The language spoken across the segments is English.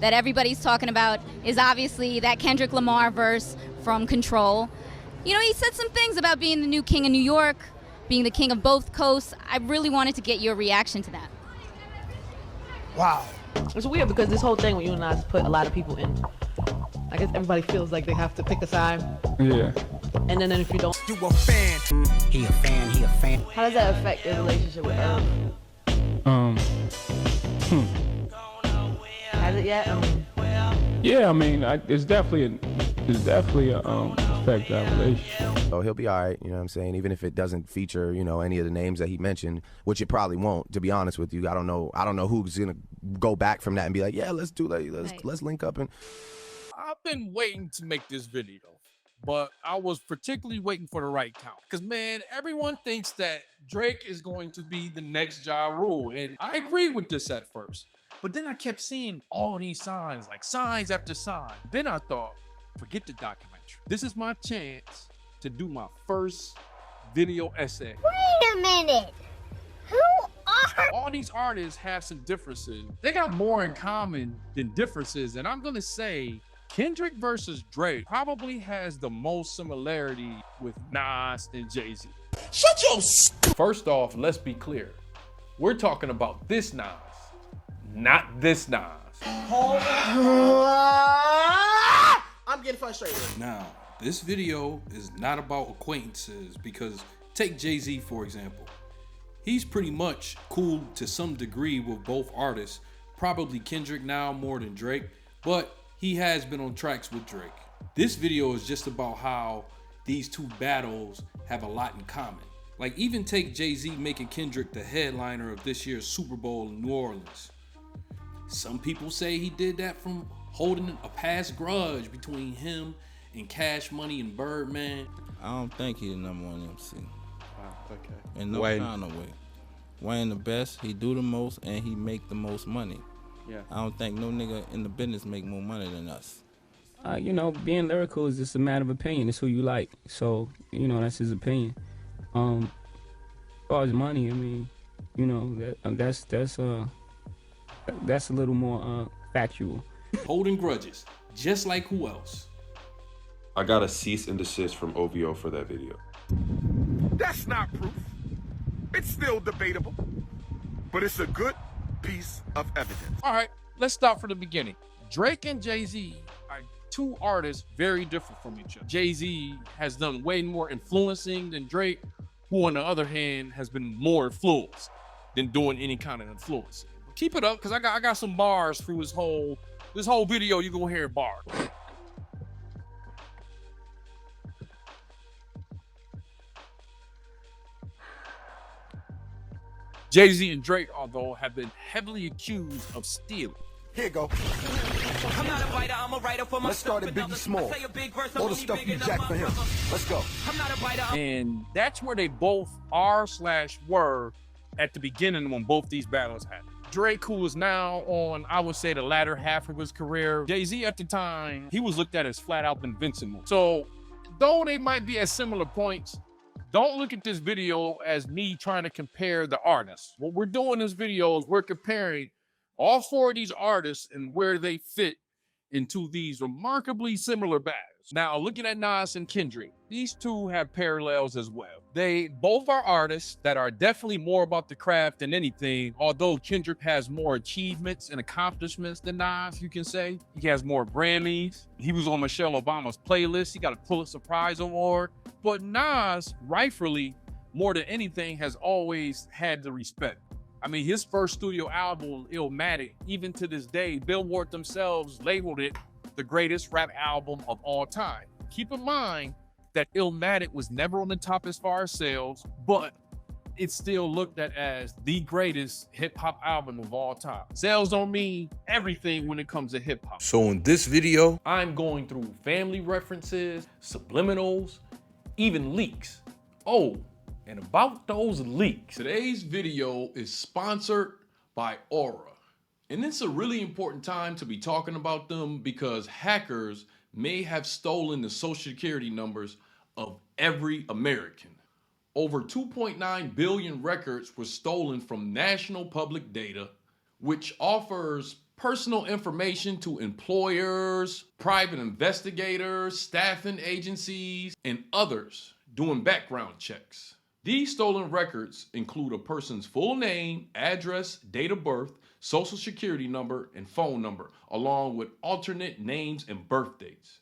that everybody's talking about is obviously that Kendrick Lamar verse from Control. You know, he said some things about being the new king of New York, being the king of both coasts. I really wanted to get your reaction to that. Wow. It's weird because this whole thing with you and Nas put a lot of people in. I guess everybody feels like they have to pick a side. Yeah. And then if you don't, You a fan. He a fan. how does that affect your relationship with Earl? Has it yet? Yeah, I mean, it's definitely a affect our relationship. So he'll be all right, you know what I'm saying? Even if it doesn't feature, you know, any of the names that he mentioned, which it probably won't, to be honest with you. I don't know who's gonna go back from that and be like, yeah, let's do that, let's link up. And I've been waiting to make this video, but I was particularly waiting for the right count. Because, man, everyone thinks that Drake is going to be the next Ja Rule. And I agreed with this at first. But then I kept seeing all these signs, like signs after sign. Then I thought, forget the documentary. This is my chance to do my first video essay. Wait a minute. Who are... All these artists have some differences. They got more in common than differences. And I'm going to say Kendrick versus Drake probably has the most similarity with Nas and JayZ. Shut your First off, let's be clear. We're talking about this Nas, not this Nas. I'm getting frustrated. Now, this video is not about acquaintances because take JayZ for example. He's pretty much cool to some degree with both artists, probably Kendrick now more than Drake, but he has been on tracks with Drake. This video is just about how these two battles have a lot in common. Like even take JayZ making Kendrick the headliner of this year's Super Bowl in New Orleans. Some people say he did that from holding a past grudge between him and Cash Money and Birdman. I don't think he the #1 MC. Wow, okay. In no kind of way. Wayne the best, he do the most, and he make the most money. Yeah. I don't think no nigga in the business make more money than us. You know, being lyrical is just a matter of opinion. It's who you like. So, you know, that's his opinion. As far as money, I mean, you know, that's a little more factual. Holding grudges, just like who else? I got a cease and desist from OVO for that video. That's not proof. It's still debatable, but it's a good piece of evidence. All right, let's start from the beginning. Drake and JayZ are two artists very different from each other. JayZ has done way more influencing than Drake, who on the other hand has been more influenced than doing any kind of influencing. Keep it up, because I got some bars through this whole video. You're gonna hear bars. JayZ and Drake, although, have been heavily accused of stealing. Here you go. I'm not a writer, I'm a writer for Let's start at Biggie Small. All the stuff you jacked for him. Let's go. I'm not a writer. And that's where they both are/were at the beginning when both these battles happened. Drake, who is now on, I would say, the latter half of his career. JayZ at the time, he was looked at as flat out invincible. So though they might be at similar points, don't look at this video as me trying to compare the artists. What we're doing in this video is we're comparing all four of these artists and where they fit into these remarkably similar battles. Now, looking at Nas and Kendrick, these two have parallels as well. They both are artists that are definitely more about the craft than anything, although Kendrick has more achievements and accomplishments than Nas, you can say. He has more Grammys. He was on Michelle Obama's playlist. He got a Pulitzer Prize Award. But Nas, rightfully, more than anything, has always had the respect. I mean, his first studio album, Illmatic, even to this day, Billboard themselves labeled it the greatest rap album of all time. Keep in mind that Illmatic was never on the top as far as sales, but it's still looked at as the greatest hip-hop album of all time. Sales don't mean everything when it comes to hip-hop. So in this video, I'm going through family references, subliminals, even leaks. Oh, and about those leaks, today's video is sponsored by Aura. And it's a really important time to be talking about them because hackers may have stolen the social security numbers of every American. Over 2.9 billion records were stolen from national public data, which offers personal information to employers, private investigators, staffing agencies, and others doing background checks. These stolen records include a person's full name, address, date of birth, social security number, and phone number, along with alternate names and birth dates.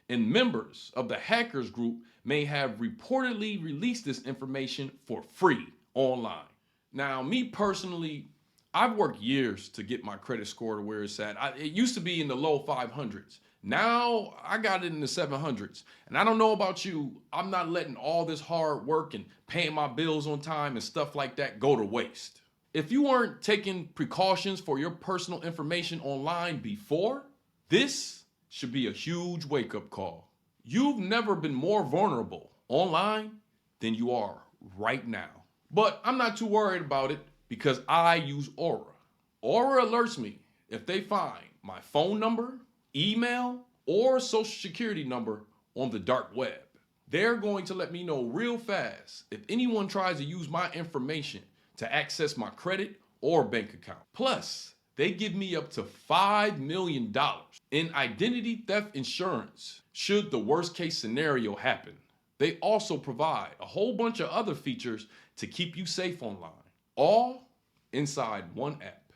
And members of the hackers group may have reportedly released this information for free online. Now, me personally, I've worked years to get my credit score to where it's at. It used to be in the low 500s. Now I got it in the 700s. And I don't know about you, I'm not letting all this hard work and paying my bills on time and stuff like that go to waste. If you weren't taking precautions for your personal information online before, this should be a huge wake-up call. You've never been more vulnerable online than you are right now. But I'm not too worried about it because I use Aura. Aura alerts me if they find my phone number, email, or social security number on the dark web. They're going to let me know real fast if anyone tries to use my information to access my credit or bank account. Plus, they give me up to $5 million in identity theft insurance should the worst case scenario happen. They also provide a whole bunch of other features to keep you safe online, all inside one app.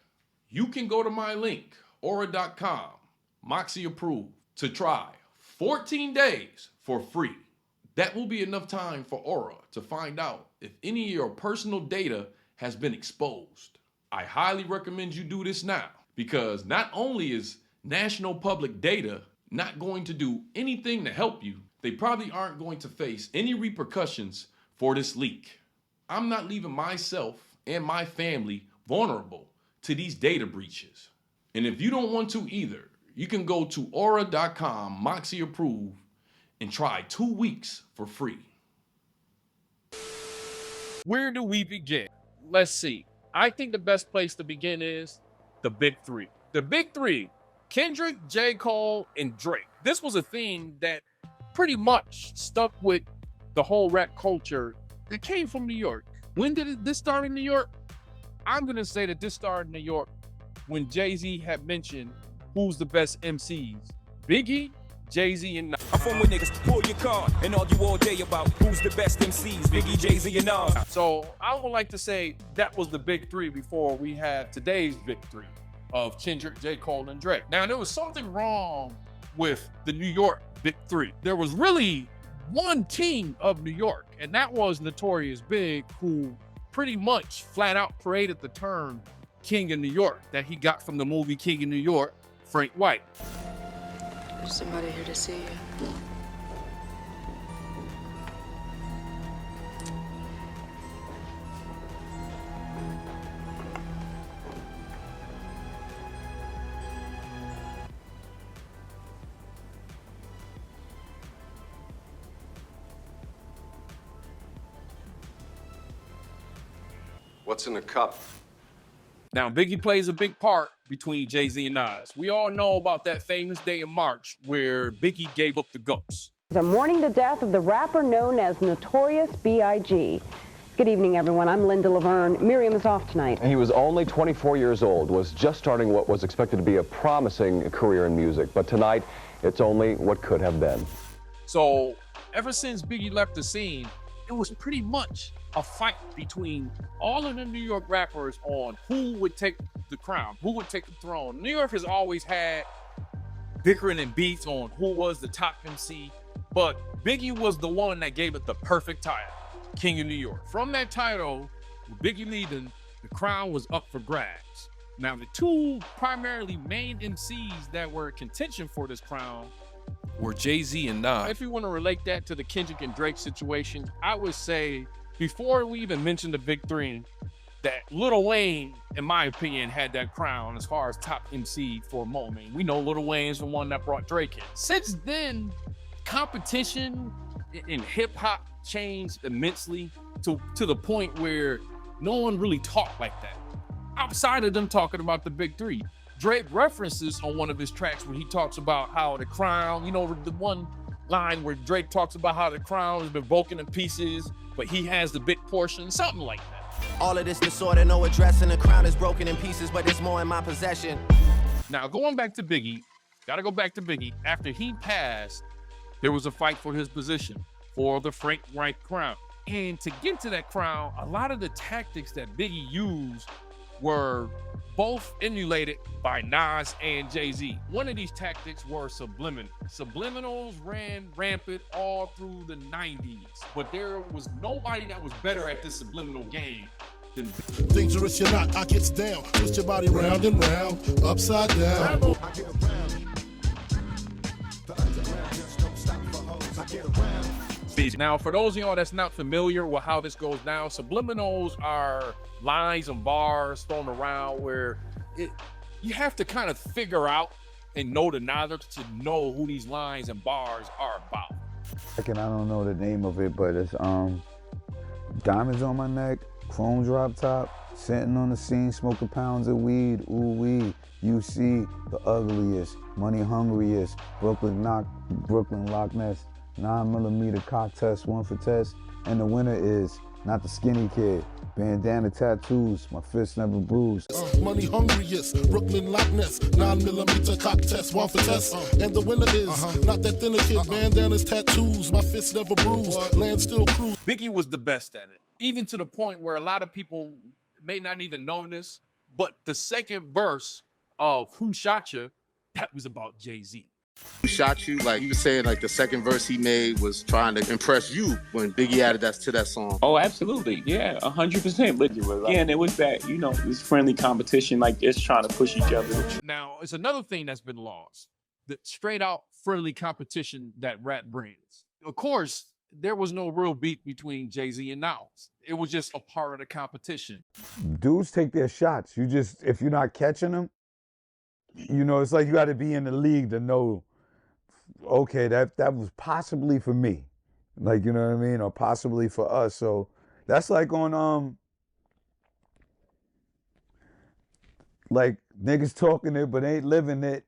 You can go to my link, aura.com, MoxyApproved, to try 14 days for free. That will be enough time for Aura to find out if any of your personal data has been exposed. I highly recommend you do this now because not only is national public data not going to do anything to help you, they probably aren't going to face any repercussions for this leak. I'm not leaving myself and my family vulnerable to these data breaches. And if you don't want to either, you can go to aura.com, MoxyApproved, and try 2 weeks for free. Where do we begin? Let's see. I think the best place to begin is the big three. The big three, Kendrick, J. Cole, and Drake. This was a thing that pretty much stuck with the whole rap culture that came from New York. When did this start in New York? I'm going to say that this started in New York when JayZ had mentioned who's the best MCs. Biggie, JayZ, and Nas. I'm from where niggas pull your card and argue all day about who's the best MCs, Biggie, JayZ, and Nas. So I would like to say that was the big three before we had today's big three of Kendrick, J. Cole, and Drake. Now, there was something wrong with the New York big three. There was really one team of New York, and that was Notorious Big, who pretty much flat out paraded the term King of New York that he got from the movie King of New York, Frank White. There's somebody here to see you. What's in the cup? Now, Biggie plays a big part between JayZ and Nas. We all know about that famous day in March where Biggie gave up the ghost. The mourning the death of the rapper known as Notorious B.I.G. Good evening, everyone. I'm Linda Laverne. Miriam is off tonight. He was only 24 years old, was just starting what was expected to be a promising career in music. But tonight, it's only what could have been. So, ever since Biggie left the scene, it was pretty much a fight between all of the New York rappers on who would take the crown, who would take the throne. New York has always had bickering and beats on who was the top MC, but Biggie was the one that gave it the perfect title, King of New York. From that title, with Biggie leading, the crown was up for grabs. Now, the two primarily main MCs that were in contention for this crown were JayZ and Nas. If you want to relate that to the Kendrick and Drake situation, I would say before we even mentioned the big three, that Lil Wayne, in my opinion, had that crown as far as top MC for a moment. We know Lil Wayne's the one that brought Drake in. Since then, competition in hip hop changed immensely to the point where no one really talked like that. Outside of them talking about the big three, Drake references on one of his tracks where he talks about how the crown, you know, the one line where Drake talks about how the crown has been broken in pieces, but he has the big portion, something like that. All of this disorder, no address, and the crown is broken in pieces, but there's more in my possession. Now, going back to Biggie, gotta go back to Biggie. After he passed, there was a fight for his position, for the Frank White crown. And to get to that crown, a lot of the tactics that Biggie used were both emulated by Nas and JayZ. One of these tactics were subliminals. Subliminals ran rampant all through the 90s, but there was nobody that was better at this subliminal game than Dangerous you're not, I gets down. Twist your body round and round, upside down. Now, for those of y'all that's not familiar with how this goes down, subliminals are lines and bars thrown around where you have to kind of figure out and know the knowledge to know who these lines and bars are about. I don't know the name of it, but it's diamonds on my neck, chrome drop top, sitting on the scene, smoking pounds of weed, ooh wee. You see the ugliest, money hungriest, Brooklyn Loch Ness, 9mm cock test, one for test, and the winner is not the skinny kid. Bandana tattoos, my fist never bruised. Money hungriest, Brooklyn Loch Ness, 9mm cock test, one for test, and the winner is not that thinner kid. Bandanas, tattoos, my fist never bruised, land still cruise. Biggie was the best at it, even to the point where a lot of people may not even know this, but the second verse of Who Shot You, that was about JayZ. Who Shot You, like you were saying, like the second verse he made was trying to impress you when Biggie added that to that song. Oh, absolutely. Yeah, 100%. But again, it was that, you know, this friendly competition, like just trying to push each other. Now, it's another thing that's been lost, the straight out friendly competition that rap brings. Of course, there was no real beef between JayZ and Nas. It was just a part of the competition. Dudes take their shots. You just, if you're not catching them, you know, it's like you got to be in the league to know, okay, that was possibly for me. Like, you know what I mean? Or possibly for us. So that's like on, like niggas talking it but ain't living it.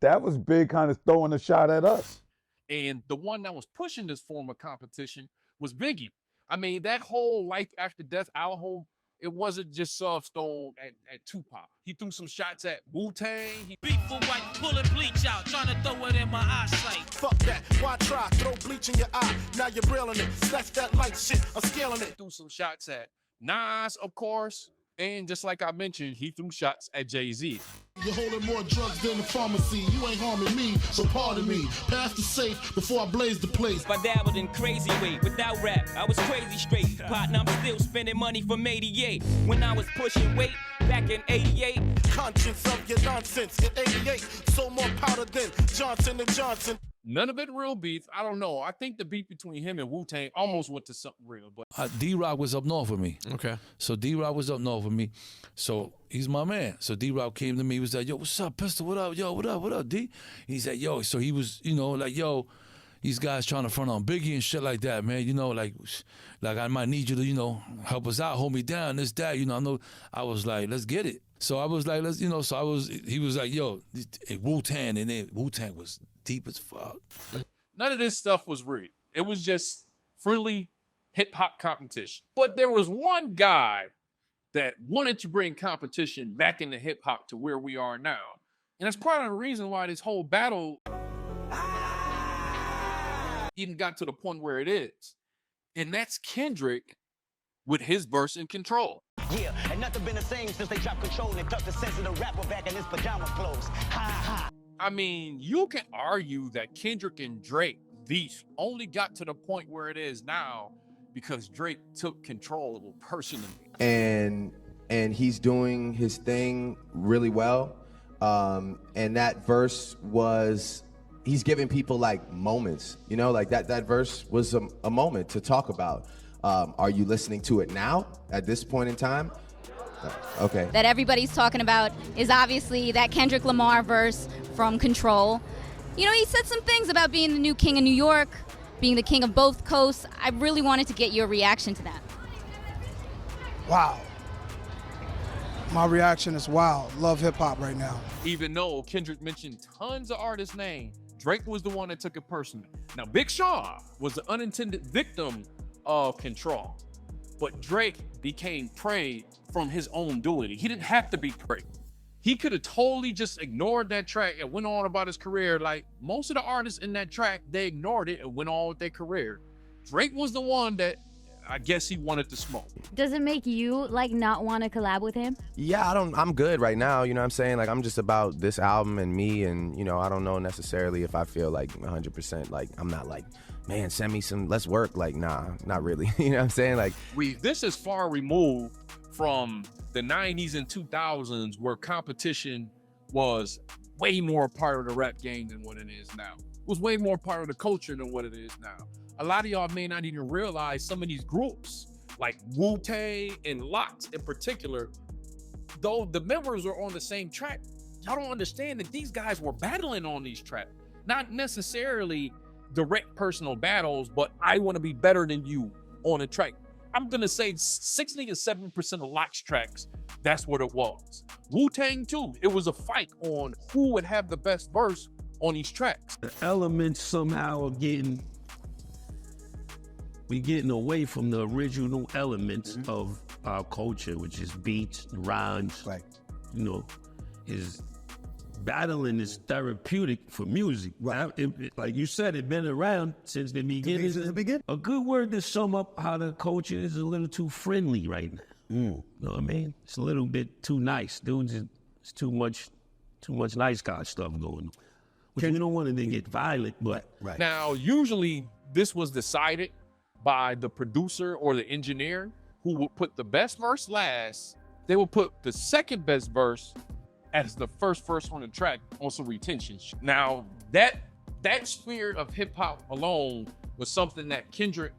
That was big, kind of throwing a shot at us. And the one that was pushing this form of competition was Biggie. I mean, that whole Life After Death album, it wasn't just soft stone at Tupac. He threw some shots at Wu-Tang. Beef for white, pulling bleach out, trying to throw it in my eyesight. Fuck that, why try? Throw bleach in your eye, now you're reeling it. Snatch that light shit, I'm scaling it. Threw some shots at Nas, of course. And just like I mentioned, he threw shots at JayZ. You're holding more drugs than the pharmacy. You ain't harming me, so pardon me. Pass the safe before I blaze the place. I dabbled in crazy way, without rap, I was crazy straight. Partner, I'm still spending money from 88. When I was pushing weight, back in 88. Conscience of your nonsense in 88. So more powder than Johnson & Johnson. None of it real beef. I don't know. I think the beef between him and Wu-Tang almost went to something real. But D-Rock was up north with me. Okay. So D-Rock was up north with me. So he's my man. So D-Rock came to me. He was like, yo, what's up, Pistol? What up? Yo, what up, D? He said, yo. So he was, you know, like, yo, these guys trying to front on Biggie and shit like that, man. You know, like I might need you to, you know, help us out, hold me down, this, that. You know, I know. I was like, let's get it. So I was like, let's, you know, he was like, yo, Wu-Tang, and then Wu-Tang was deep as fuck. None of this stuff was real. It was just friendly hip-hop competition. But there was one guy that wanted to bring competition back into hip-hop to where we are now. And that's part of the reason why this whole battle even got to the point where it is. And that's Kendrick with his verse in Control. Yeah, and nothing been the same since they dropped Control and tucked the sensitive rapper back in his pajama clothes. Ha ha. I mean, you can argue that Kendrick and Drake beef only got to the point where it is now because Drake took control personally. And he's doing his thing really well. And that verse was, he's giving people like moments, you know, like that verse was a moment to talk about. Are you listening to it now at this point in time? Okay. That everybody's talking about is obviously that Kendrick Lamar verse from Control. You know, he said some things about being the new king of New York, being the king of both coasts. I really wanted to get your reaction to that. Wow. My reaction is wow. Love hip hop right now. Even though Kendrick mentioned tons of artists' names, Drake was the one that took it personally. Now, Big Sean was the unintended victim of Control, but Drake became prey from his own doing. He didn't have to be prey. He could have totally just ignored that track and went on about his career. Like most of the artists in that track, they ignored it and went on with their career. Drake was the one that I guess he wanted to smoke. Does it make you like not want to collab with him? Yeah, I'm good right now, you know what I'm saying? Like I'm just about this album and me, and you know, I don't know necessarily if I feel like 100%, like I'm not like, man, send me some, let's work. Like, nah, not really. You know what I'm saying? Like This is far removed from the 90s and 2000s where competition was way more part of the rap game than what it is now. It was way more part of the culture than what it is now. A lot of y'all may not even realize some of these groups, like Wu-Tang and Lox in particular, though the members are on the same track, y'all don't understand that these guys were battling on these tracks. Not necessarily direct personal battles, but I want to be better than you on a track. I'm gonna say 60 to 70% of Lox tracks, that's what it was. Wu-Tang too, it was a fight on who would have the best verse on these tracks. The elements somehow are we're getting away from the original elements of our culture, which is beats, rhymes. Right. You know, battling is therapeutic for music. Right. Like you said, it's been around since the beginning. A good word to sum up how the culture is a little too friendly right now. You know what I mean? It's a little bit too nice. Dudes, it's too much nice guy stuff going on. Which we don't want to then get violent, but. Right. Now, usually this was decided by the producer or the engineer who would put the best verse last. They would put the second best verse as the first verse on the track on some retention. Now, that sphere of hip hop alone was something that Kendrick,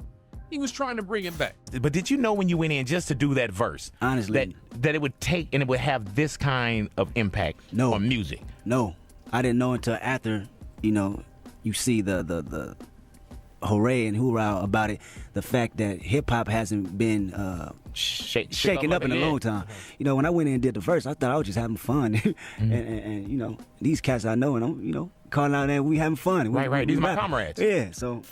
he was trying to bring it back. But did you know when you went in just to do that verse, honestly, that it would take and it would have this kind of impact on music? No, I didn't know until after, you know, you see the hooray and hoorah about it, the fact that hip hop hasn't been shaken up in a long time. You know, when I went in and did the verse, I thought I was just having fun. and you know, these cats I know, and I'm, you know, calling out there, we having fun. Right, these are my comrades. Yeah, so.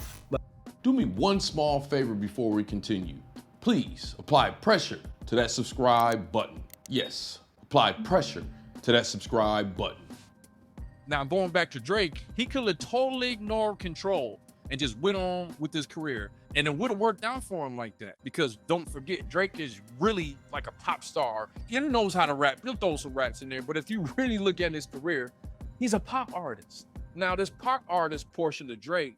Do me one small favor before we continue. Please apply pressure to that subscribe button. Yes, apply pressure to that subscribe button. Now, going back to Drake, he could have totally ignored Control and just went on with his career, and it would have worked out for him like that. Because don't forget, Drake is really like a pop star. He knows how to rap. He'll throw some raps in there, but if you really look at his career, he's a pop artist. Now, this pop artist portion of Drake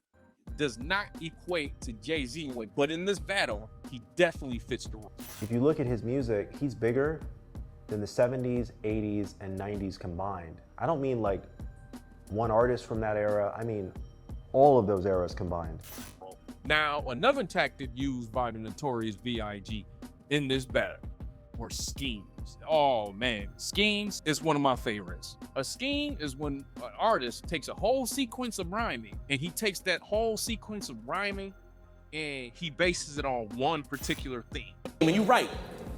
does not equate to Jay-Z, but in this battle, he definitely fits the role. If you look at his music, he's bigger than the 70s, 80s, and 90s combined. I don't mean like one artist from that era, I mean all of those eras combined. Now, another tactic used by the notorious B.I.G. in this battle were schemes. Oh man, schemes is one of my favorites. A scheme is when an artist takes a whole sequence of rhyming and he takes that whole sequence of rhyming and he bases it on one particular theme. When you write,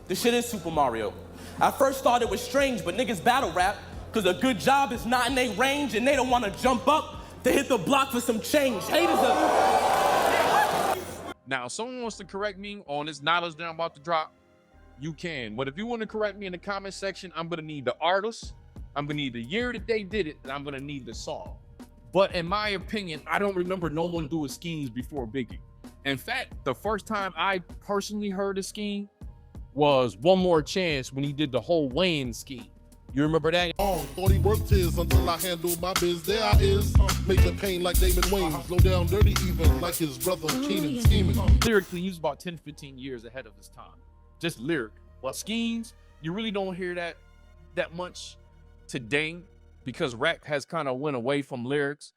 this shit is Super Mario. I first thought it was strange, but niggas battle rap because a good job is not in their range and they don't want to jump up to hit the block for some change. Haters are... Now, if someone wants to correct me on this knowledge that I'm about to drop, you can. But if you want to correct me in the comment section, I'm gonna need the artist, I'm gonna need the year that they did it, and I'm gonna need the song. But in my opinion, I don't remember no one doing schemes before Biggie. In fact, the first time I personally heard a scheme was One More Chance when he did the whole Wayne scheme. You remember that? Thought he worked his until I handled my biz. There I is, making pain like David Wayne. Slow down dirty even like his brother Keenan scheming. Lyrically, he was about 10, 15 years ahead of his time. Just lyric. Well, schemes, you really don't hear that much today because rap has kind of went away from lyrics.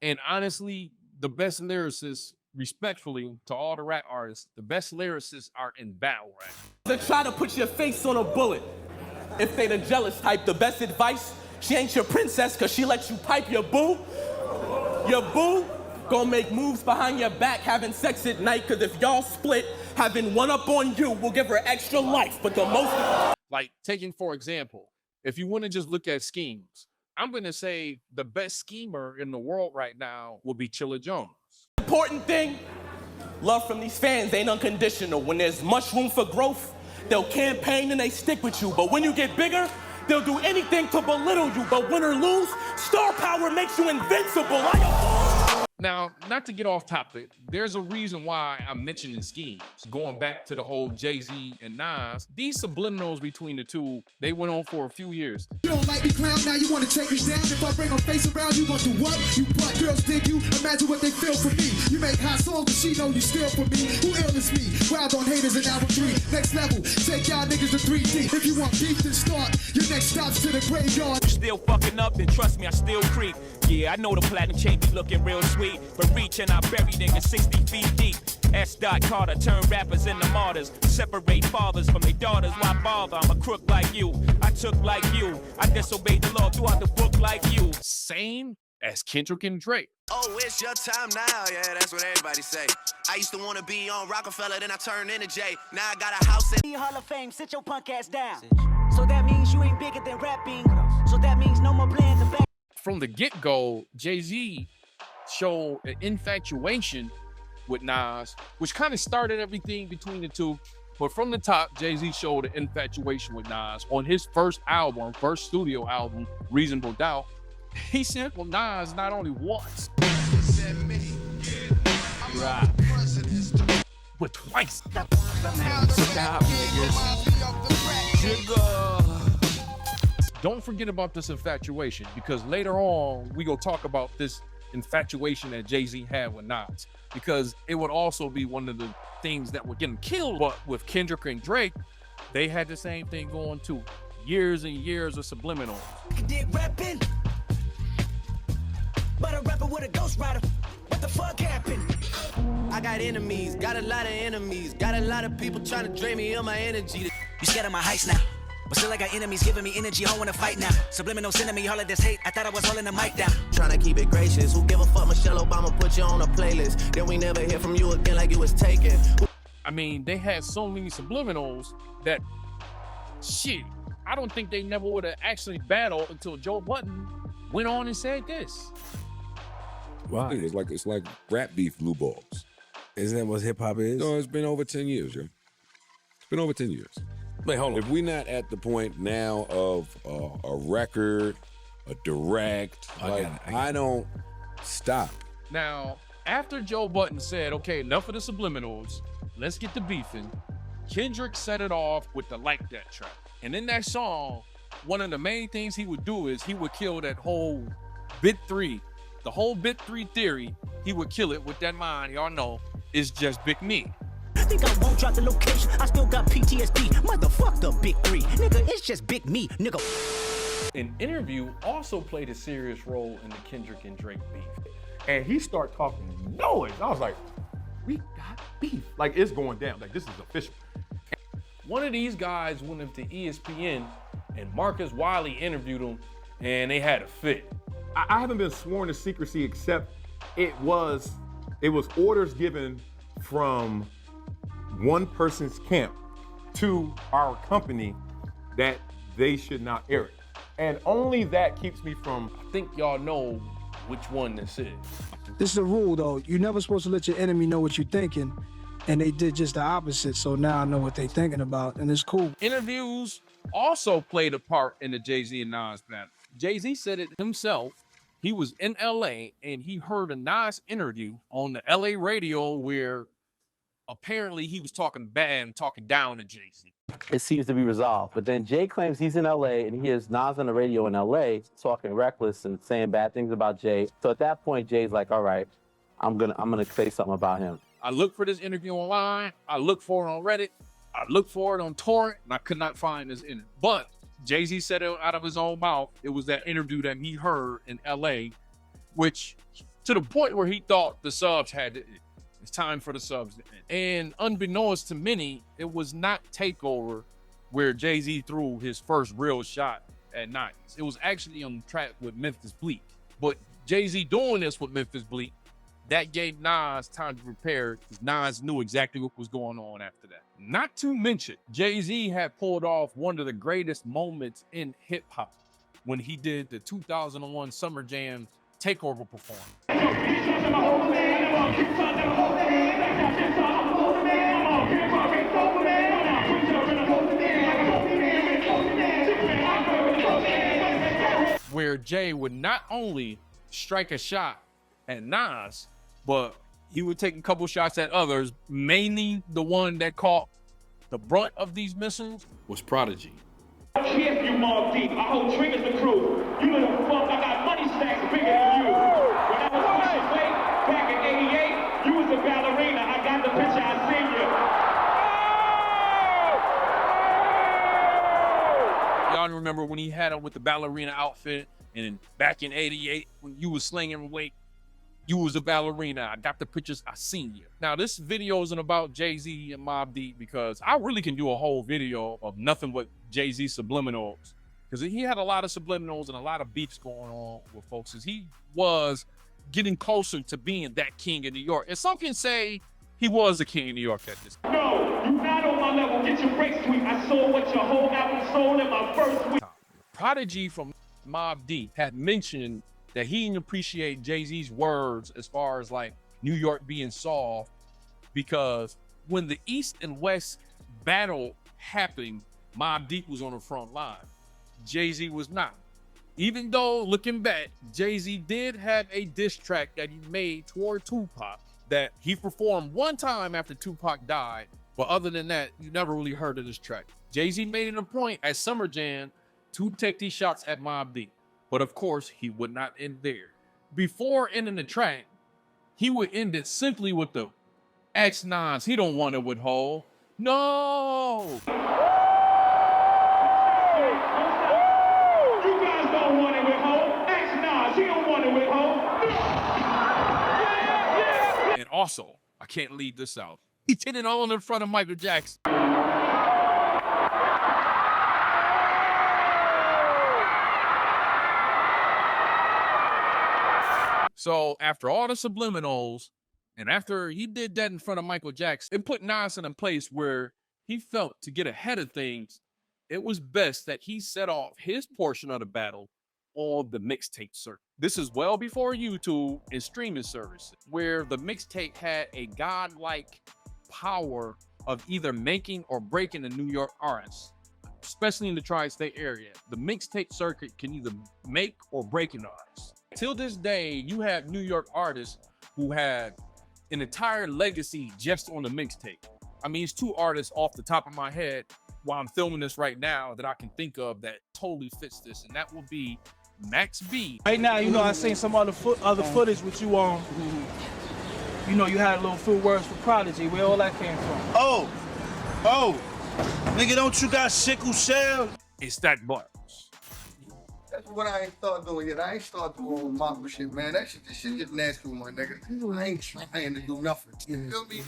And honestly, the best lyricists, respectfully to all the rap artists, the best lyricists are in battle rap. They try to put your face on a bullet. If they the jealous type, the best advice, she ain't your princess cause she lets you pipe your boo. Your boo gonna make moves behind your back having sex at night cause if y'all split, having one up on you will give her extra life, but the most... Like taking for example, if you wanna just look at schemes, I'm gonna say the best schemer in the world right now will be Chilla Jones. Important thing, love from these fans ain't unconditional. When there's much room for growth, they'll campaign and they stick with you. But when you get bigger, They'll do anything to belittle you, but win or lose, star power makes you invincible. Now, not to get off topic, there's a reason why I'm mentioning schemes. Going back to the whole JayZ and Nas, these subliminals between the two, they went on for a few years. You don't like me, clown, now you want to take me down. If I bring my face around, you want to what? You butt girls dig you, imagine what they feel for me. You make hot songs, but she know you steal from me. Who ill is me? Wild on haters in album 3. Next level, take y'all niggas to 3D. If you want beef, then start. Your next stop's to the graveyard. Still fucking up, then trust me, I still creep. Yeah, I know the platinum chain be looking real sweet, but reaching I bury niggas 60 feet deep. S. Carter turn rappers into martyrs. Separate fathers from their daughters. Why bother? I'm a crook like you. I took like you. I disobeyed the law throughout the book like you. Same as Kendrick and Drake. Oh, it's your time now. Yeah, that's what everybody say. I used to want to be on Rockefeller, then I turned into Jay. Now I got a house in Hall of Fame. Sit your punk ass down. So that means you ain't bigger than rapping. So that means no more playing the back. From the get-go, JayZ showed an infatuation with Nas, which kind of started everything between the two. But from the top, JayZ showed an infatuation with Nas. On his first album, first studio album, Reasonable Doubt, he sampled Nas not only once, right, but twice. Stop, niggas. Don't forget about this infatuation, because later on, we go talk about this infatuation that JayZ had with Nas, because it would also be one of the things that were getting killed. But with Kendrick and Drake, they had the same thing going too. Years and years of subliminals. Did rapping, but a rapper with a ghost rider. What the fuck happened? I got enemies, got a lot of enemies, got a lot of people trying to drain me of my energy. You scared of my heights now? But still I got enemies giving me energy, I don't wanna fight now. Subliminal sending me all of this hate, I thought I was holding the mic down. Trying to keep it gracious, who give a fuck? Michelle Obama put you on a playlist, then we never hear from you again like you was taken. I mean, they had so many subliminals that, shit, I don't think they never would have actually battled until Joe Budden went on and said this. Why? It's like rap beef, blue balls. Isn't that what hip hop is? No, it's been over 10 years, yo. It's been over 10 years. Wait, hold on. If we're not at the point now of a record, a direct, I don't stop. Now, after Joe Budden said, okay, enough of the subliminals, let's get to beefing, Kendrick set it off with the Like That track. And in that song, one of the main things he would do is he would kill that whole bit 3, the whole bit 3 theory, he would kill it with that line, y'all know, it's just Big Me. Think I won't drop the location, I still got PTSD. Motherfuck the big 3, nigga, it's just Big Me, nigga. An interview also played a serious role in the Kendrick and Drake beef. And he started talking noise. I was like, we got beef. Like, it's going down. Like, this is official. One of these guys went up to ESPN and Marcus Wiley interviewed him and they had a fit. I haven't been sworn to secrecy except it was orders given from one person's camp to our company that they should not air it. And only that keeps me from, I think y'all know which one this is. This is a rule, though. You're never supposed to let your enemy know what you're thinking, and they did just the opposite, so now I know what they're thinking about, and it's cool. Interviews also played a part in the JayZ and Nas battle. JayZ said it himself. He was in LA, and he heard a Nas interview on the LA radio where apparently he was talking bad and talking down to JayZ. It seems to be resolved. But then Jay claims he's in LA and he hears Nas on the radio in LA talking reckless and saying bad things about Jay. So at that point, Jay's like, all right, I'm gonna say something about him. I looked for this interview online. I looked for it on Reddit. I looked for it on Torrent, and I could not find this interview. But JayZ said it out of his own mouth. It was that interview that he heard in LA, which to the point where he thought the subs had to end. It's time for the subs to end. And unbeknownst to many, it was not Takeover where JayZ threw his first real shot at Nas. It was actually on the track with Memphis Bleek. But JayZ doing this with Memphis Bleek, that gave Nas time to prepare because Nas knew exactly what was going on after that. Not to mention, JayZ had pulled off one of the greatest moments in hip hop when he did the 2001 Summer Jam Takeover performance. where Jay would not only strike a shot at Nas, but he would take a couple shots at others. Mainly the one that caught the brunt of these missiles was Prodigy. If you Mobb Deep, I hold triggers to crew. You little fuck, I got money stacks bigger than you. When I was pushing weight back in '88, you was a ballerina. I got the picture, I seen you. Y'all remember when he had him with the ballerina outfit, and back in '88 when you was slinging weight, you was a ballerina. I got the pictures, I seen you. Now this video isn't about Jay-Z and Mobb Deep, because I really can do a whole video of nothing but Jay-Z subliminals, because he had a lot of subliminals and a lot of beefs going on with folks, as he was getting closer to being that king of New York. And some can say he was the king of New York at this time. No, you not on my level. Get your break sweet. I sold what your whole album sold in my first week. Prodigy from Mobb Deep had mentioned that he didn't appreciate Jay-Z's words as far as like New York being soft, because when the East and West battle happened, Mobb Deep was on the front line. Jay-Z was not. Even though, looking back, Jay-Z did have a diss track that he made toward Tupac that he performed one time after Tupac died, but other than that, you never really heard of this track. Jay-Z made it a point at Summer Jam to take these shots at Mobb Deep. But of course, he would not end there. Before ending the track, he would end it simply with the X Nas, he don't want to withhold. No! You guys don't want to withhold. X Nas, he don't want to withhold. And also, I can't leave this out. He did it all in front of Michael Jackson. So after all the subliminals, and after he did that in front of Michael Jackson, it put Nas in a place where he felt to get ahead of things, it was best that he set off his portion of the battle on the mixtape circuit. This is well before YouTube and streaming services, where the mixtape had a godlike power of either making or breaking a New York artist, especially in the tri-state area. The mixtape circuit can either make or break an artist. Till this day, you have New York artists who had an entire legacy just on the mixtape. I mean, it's two artists off the top of my head while I'm filming this right now that I can think of that totally fits this, and that will be Max B. Right now, you know, I seen some other footage with you on. You know, you had a little few words for Prodigy. Where all that came from? Oh, nigga, don't you got sickle cell? It's that bars. That's what I ain't start doing yet. I ain't start doing mafia shit, man. That shit, this shit just nasty, my nigga. I ain't trying to do nothing. You feel me?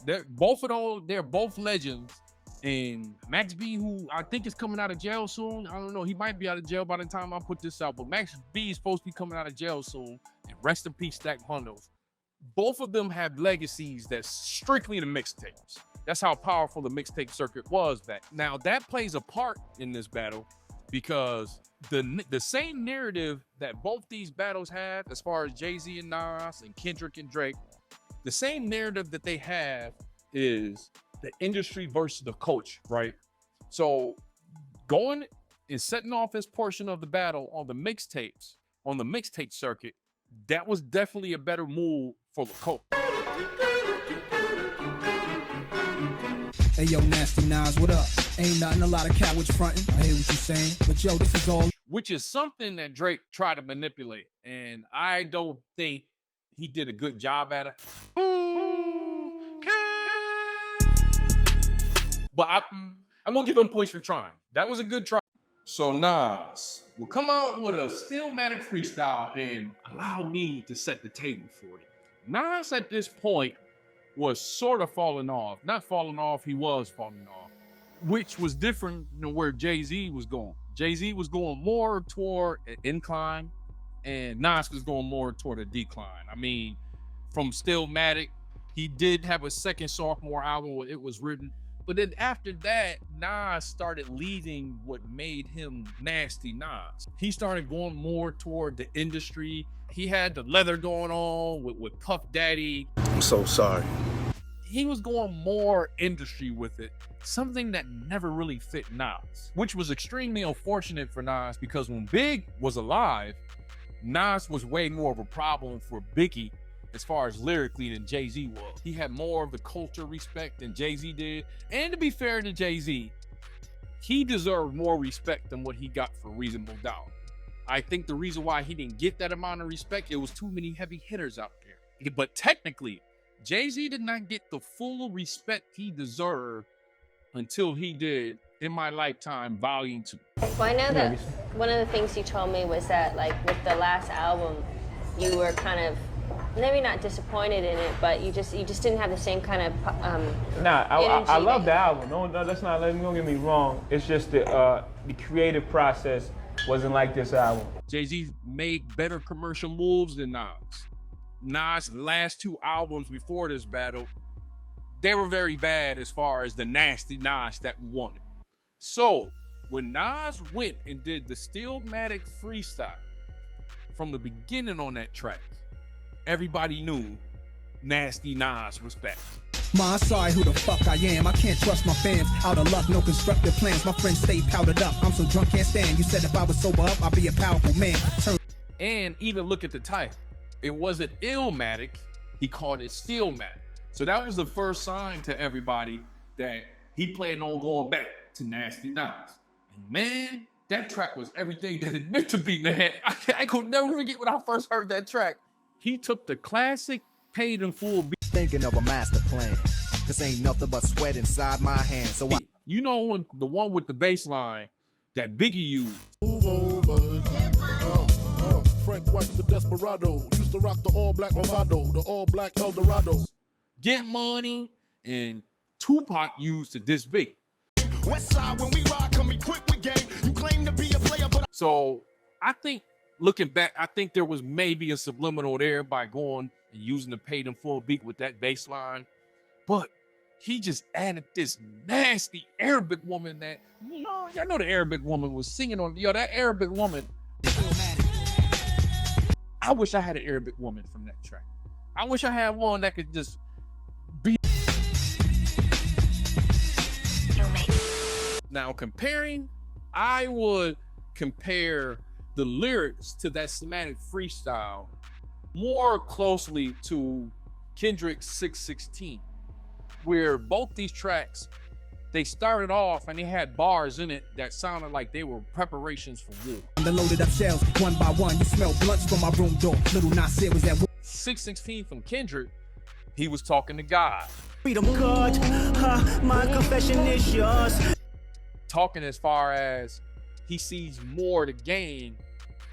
They're both legends. And Max B, who I think is coming out of jail soon. I don't know. He might be out of jail by the time I put this out. But Max B is supposed to be coming out of jail soon. And rest in peace, Stack Bundles. Both of them have legacies that's strictly the mixtapes. That's how powerful the mixtape circuit was back. Now that plays a part in this battle, because the same narrative that both these battles had, as far as Jay-Z and Nas and Kendrick and Drake, the same narrative that they have is the industry versus the culture, right? So going and setting off this portion of the battle on the mixtapes, on the mixtape circuit, that was definitely a better move for the culture. Hey yo, Nasty Nas, what up? Ain't nothing, a lot of cowards fronting. I hear what you're saying, but yo, this is all. Which is something that Drake tried to manipulate, and I don't think he did a good job at it. But I'm gonna give him points for trying. That was a good try. So Nas will come out with a Stillmatic freestyle and allow me to set the table for you. Nas at this point was sort of falling off. Not falling off, he was falling off, which was different than where Jay-Z was going. Jay-Z was going more toward an incline, and Nas was going more toward a decline. I mean, from Stillmatic, he did have a second sophomore album where it was written, but then after that, Nas started leading what made him Nasty Nas. He started going more toward the industry. He had the leather going on with Puff Daddy. I'm so sorry. he was going more industry with it, something that never really fit Nas, which was extremely unfortunate for Nas because when Big was alive, Nas was way more of a problem for Biggie as far as lyrically than Jay-Z was. He had more of the culture respect than Jay-Z did. And to be fair to Jay-Z, he deserved more respect than what he got for Reasonable Doubt. I think the reason why he didn't get that amount of respect, it was too many heavy hitters out there. But technically, Jay-Z did not get the full respect he deserved until he did In My Lifetime Volume 2. Well, I know that one of the things you told me was that, like, with the last album, you were kind of maybe not disappointed in it, but you just didn't have the same kind of Nah, energy I love the album. No, that's not. Don't get me wrong. It's just the creative process wasn't like this album. Jay-Z made better commercial moves than Nas. Nas' last two albums before this battle, they were very bad as far as the nasty Nas that won it. So when Nas went and did the Stillmatic freestyle from the beginning on that track, everybody knew Nasty Nas was back. Ma, I'm sorry who the fuck I am. I can't trust my fans. Out of luck, no constructive plans. My friends stay powdered up. I'm so drunk, can't stand. You said if I was sober up, I'd be a powerful man. And even look at the title. It wasn't Illmatic. He called it Stillmatic. So that was the first sign to everybody that he planned on going back to Nasty Nas. And man, that track was everything that it meant to be, man. I could never forget when I first heard that track. He took the classic Paid in Full beat. Thinking of a master plan. This ain't nothing but sweat inside my hands. So I, you know, when the one with the bass line that Biggie used. Frank White the Desperado. Used to rock the all-black Movado, the all-black Eldorado. Get Money and Tupac used to this beat. West side when we ride, come equipped with game. You claim to be a player, but so I think looking back, I think there was maybe a subliminal there by going and using the Paid in Full beat with that bass line. But he just added this nasty Arabic woman that, you know, y'all know the Arabic woman was singing on, yo, that Arabic woman. I wish I had an Arabic woman from that track. I wish I had one that could just be. Now comparing, I would compare the lyrics to that Stillmatic freestyle more closely to Kendrick's 616, where both these tracks, they started off and they had bars in it that sounded like they were preparations for war. The loaded up shells, one by one, you smell blunts from my room door. Little Nas was at 616 from Kendrick, he was talking to God. Freedom God, my confession is yours. Talking as far as he sees more to gain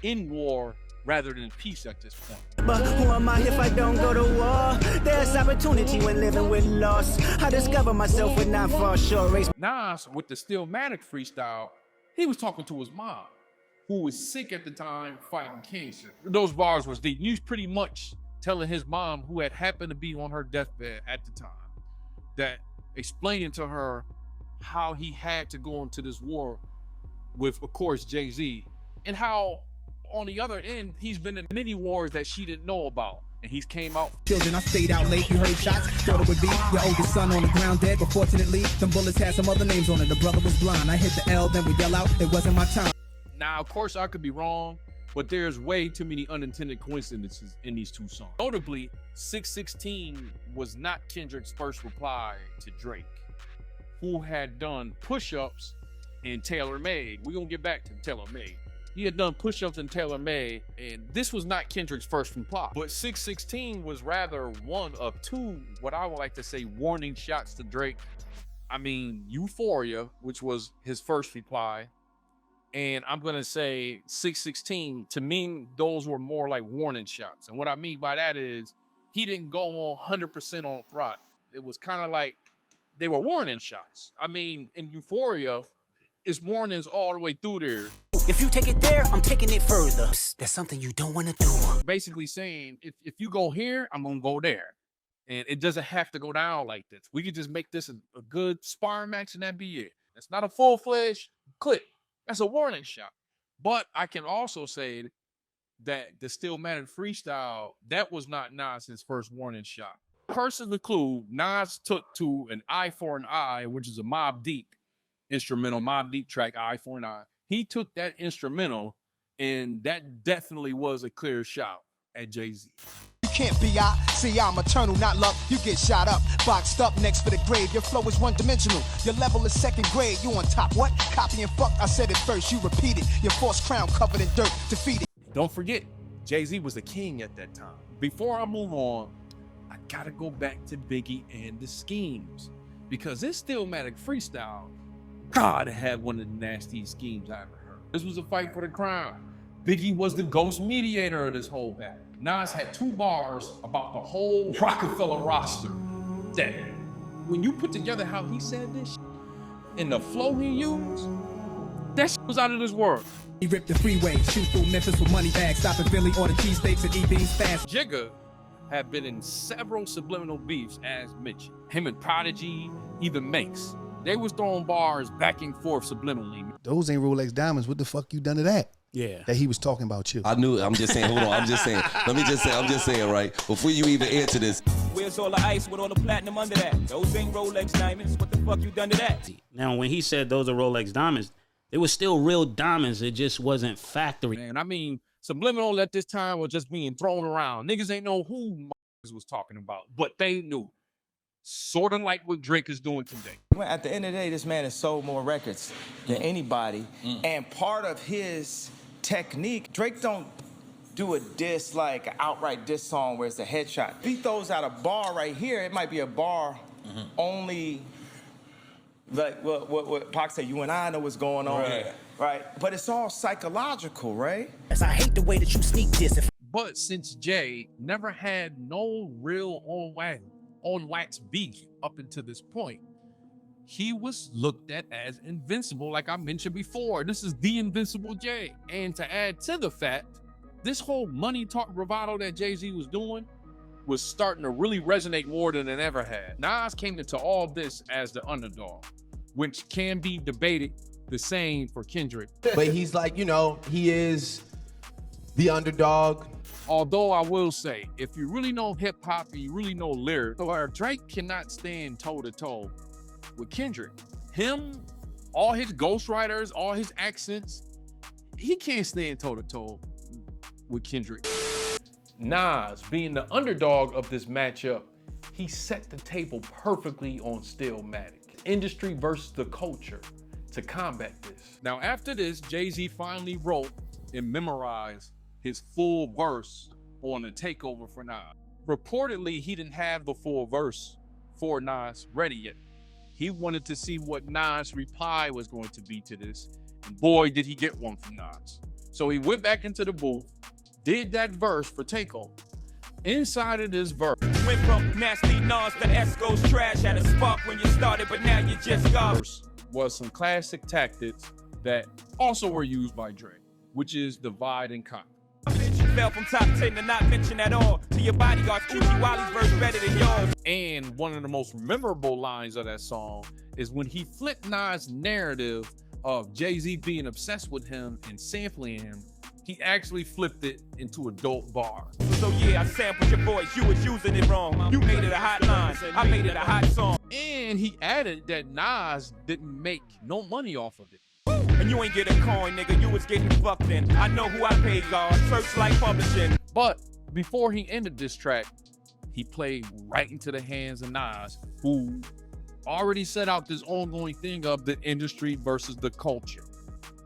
in war rather than peace at this point. But who am I if I don't go to war? There's opportunity when living with loss. I discover myself with not far short race. Nas, with the Stillmatic freestyle, he was talking to his mom, who was sick at the time fighting cancer. Those bars was deep. He was pretty much telling his mom, who had happened to be on her deathbed at the time, that explaining to her how he had to go into this war with, of course, Jay-Z, and how on the other end, he's been in many wars that she didn't know about, and he's came out. Children, I stayed out late, you heard shots, thought it would be your oldest son on the ground dead, but fortunately, them bullets had some other names on it. The brother was blind. I hit the L, then we yell out, it wasn't my time. Now, of course, I could be wrong, but there's way too many unintended coincidences in these two songs. Notably, 616 was not Kendrick's first reply to Drake, who had done push-ups in Tailor Made. We're gonna get back to Tailor Made. He had done push-ups in Tailor Made, and this was not Kendrick's first reply. But 616 was rather one of two, what I would like to say, warning shots to Drake. I mean, Euphoria, which was his first reply, and I'm gonna say 616, to me, those were more like warning shots. And what I mean by that is, he didn't go on 100% on throttle. It was kind of like, they were warning shots. I mean, in Euphoria, it's warnings all the way through there. If you take it there, I'm taking it further. That's something you don't want to do. Basically saying, if you go here, I'm gonna go there. And it doesn't have to go down like this. We could just make this a good sparring match and that be it. It's not a full-fledged clip. That's a warning shot. But I can also say that the Stillmatic freestyle, that was not Nas's first warning shot. Curse of the Clue, Nas took to an Eye for an Eye, which is a Mobb Deep instrumental, Mobb Deep track, Eye for an Eye. He took that instrumental, and that definitely was a clear shout at JayZ. You can't be I. See, I'm eternal, not love. You get shot up, boxed up next for the grave. Your flow is one-dimensional. Your level is second grade. You on top. What? Copy and fuck. I said it first. You repeat it. Your false crown covered in dirt. Defeated. Don't forget, JayZ was the king at that time. Before I move on, I gotta go back to Biggie and the schemes, because this Stillmatic freestyle, God, had one of the nastiest schemes I ever heard. This was a fight for the crown. Biggie was the ghost mediator of this whole battle. Nas had 2 bars about the whole Rockefeller roster that when you put together how he said this shit, and the flow he used, that shit was out of this world. He ripped the freeway, shoot through Memphis with money bags, stopping Philly, order cheesesteaks and E-beans fast. Jigga have been in several subliminal beefs, as mentioned. Him and Prodigy, even Makes. They was throwing bars back and forth subliminally. Those ain't Rolex diamonds. What the fuck you done to that? Yeah. That he was talking about you. I knew it. I'm just saying, hold on. I'm just saying. Let me just say, I'm just saying, right? Before you even answer this. Where's all the ice with all the platinum under that? Those ain't Rolex diamonds. What the fuck you done to that? Now, when he said those are Rolex diamonds, they were still real diamonds. It just wasn't factory. Man, I mean, subliminal at this time was just being thrown around. Niggas ain't know who was talking about, but they knew. Sort of like what Drake is doing today. Well, at the end of the day, this man has sold more records than anybody. And part of his technique, Drake don't do a diss like an outright diss song where it's a headshot. If he throws out a bar right here, it might be a bar only like what Pac said, you and I know what's going on. Right. But it's all psychological, right? Yes, I hate the way that you sneak this. But since Jay never had no real on wax beef up until this point, he was looked at as invincible, like I mentioned before. This is the invincible Jay. And to add to the fact, this whole money talk bravado that JayZ was doing was starting to really resonate more than it ever had. Nas came into all this as the underdog, which can be debated the same for Kendrick. But he's like, you know, he is the underdog. Although I will say, if you really know hip hop and you really know lyrics, Drake cannot stand toe to toe with Kendrick. Him, all his ghostwriters, all his accents, he can't stand toe to toe with Kendrick. Nas, being the underdog of this matchup, he set the table perfectly on Stillmatic. Industry versus the culture to combat this. Now, after this, JayZ finally wrote and memorized his full verse on the takeover for Nas. Reportedly, he didn't have the full verse for Nas ready yet. He wanted to see what Nas' reply was going to be to this, and boy, did he get one from Nas. So he went back into the booth, did that verse for takeover. Inside of this verse, Went from nasty Nas to Esco's trash. Had a spark when you started, but now you just got. was some classic tactics that also were used by Drake, which is divide and conquer. Fell from top 10 to not mention at all. To your bodyguard, QT Wally's verse better than yours. And one of the most memorable lines of that song is when he flipped Nas' narrative of JayZ being obsessed with him and sampling him. He actually flipped it into a dope bar. So yeah, I sampled your voice. You was using it wrong. You made it a hot line. I made it a hot song. And he added that Nas didn't make no money off of it. And you ain't get a coin, nigga. You was getting fucked in. I know who I paid, God. Searchlight Publishing. But before he ended this track, he played right into the hands of Nas, who already set out this ongoing thing of the industry versus the culture.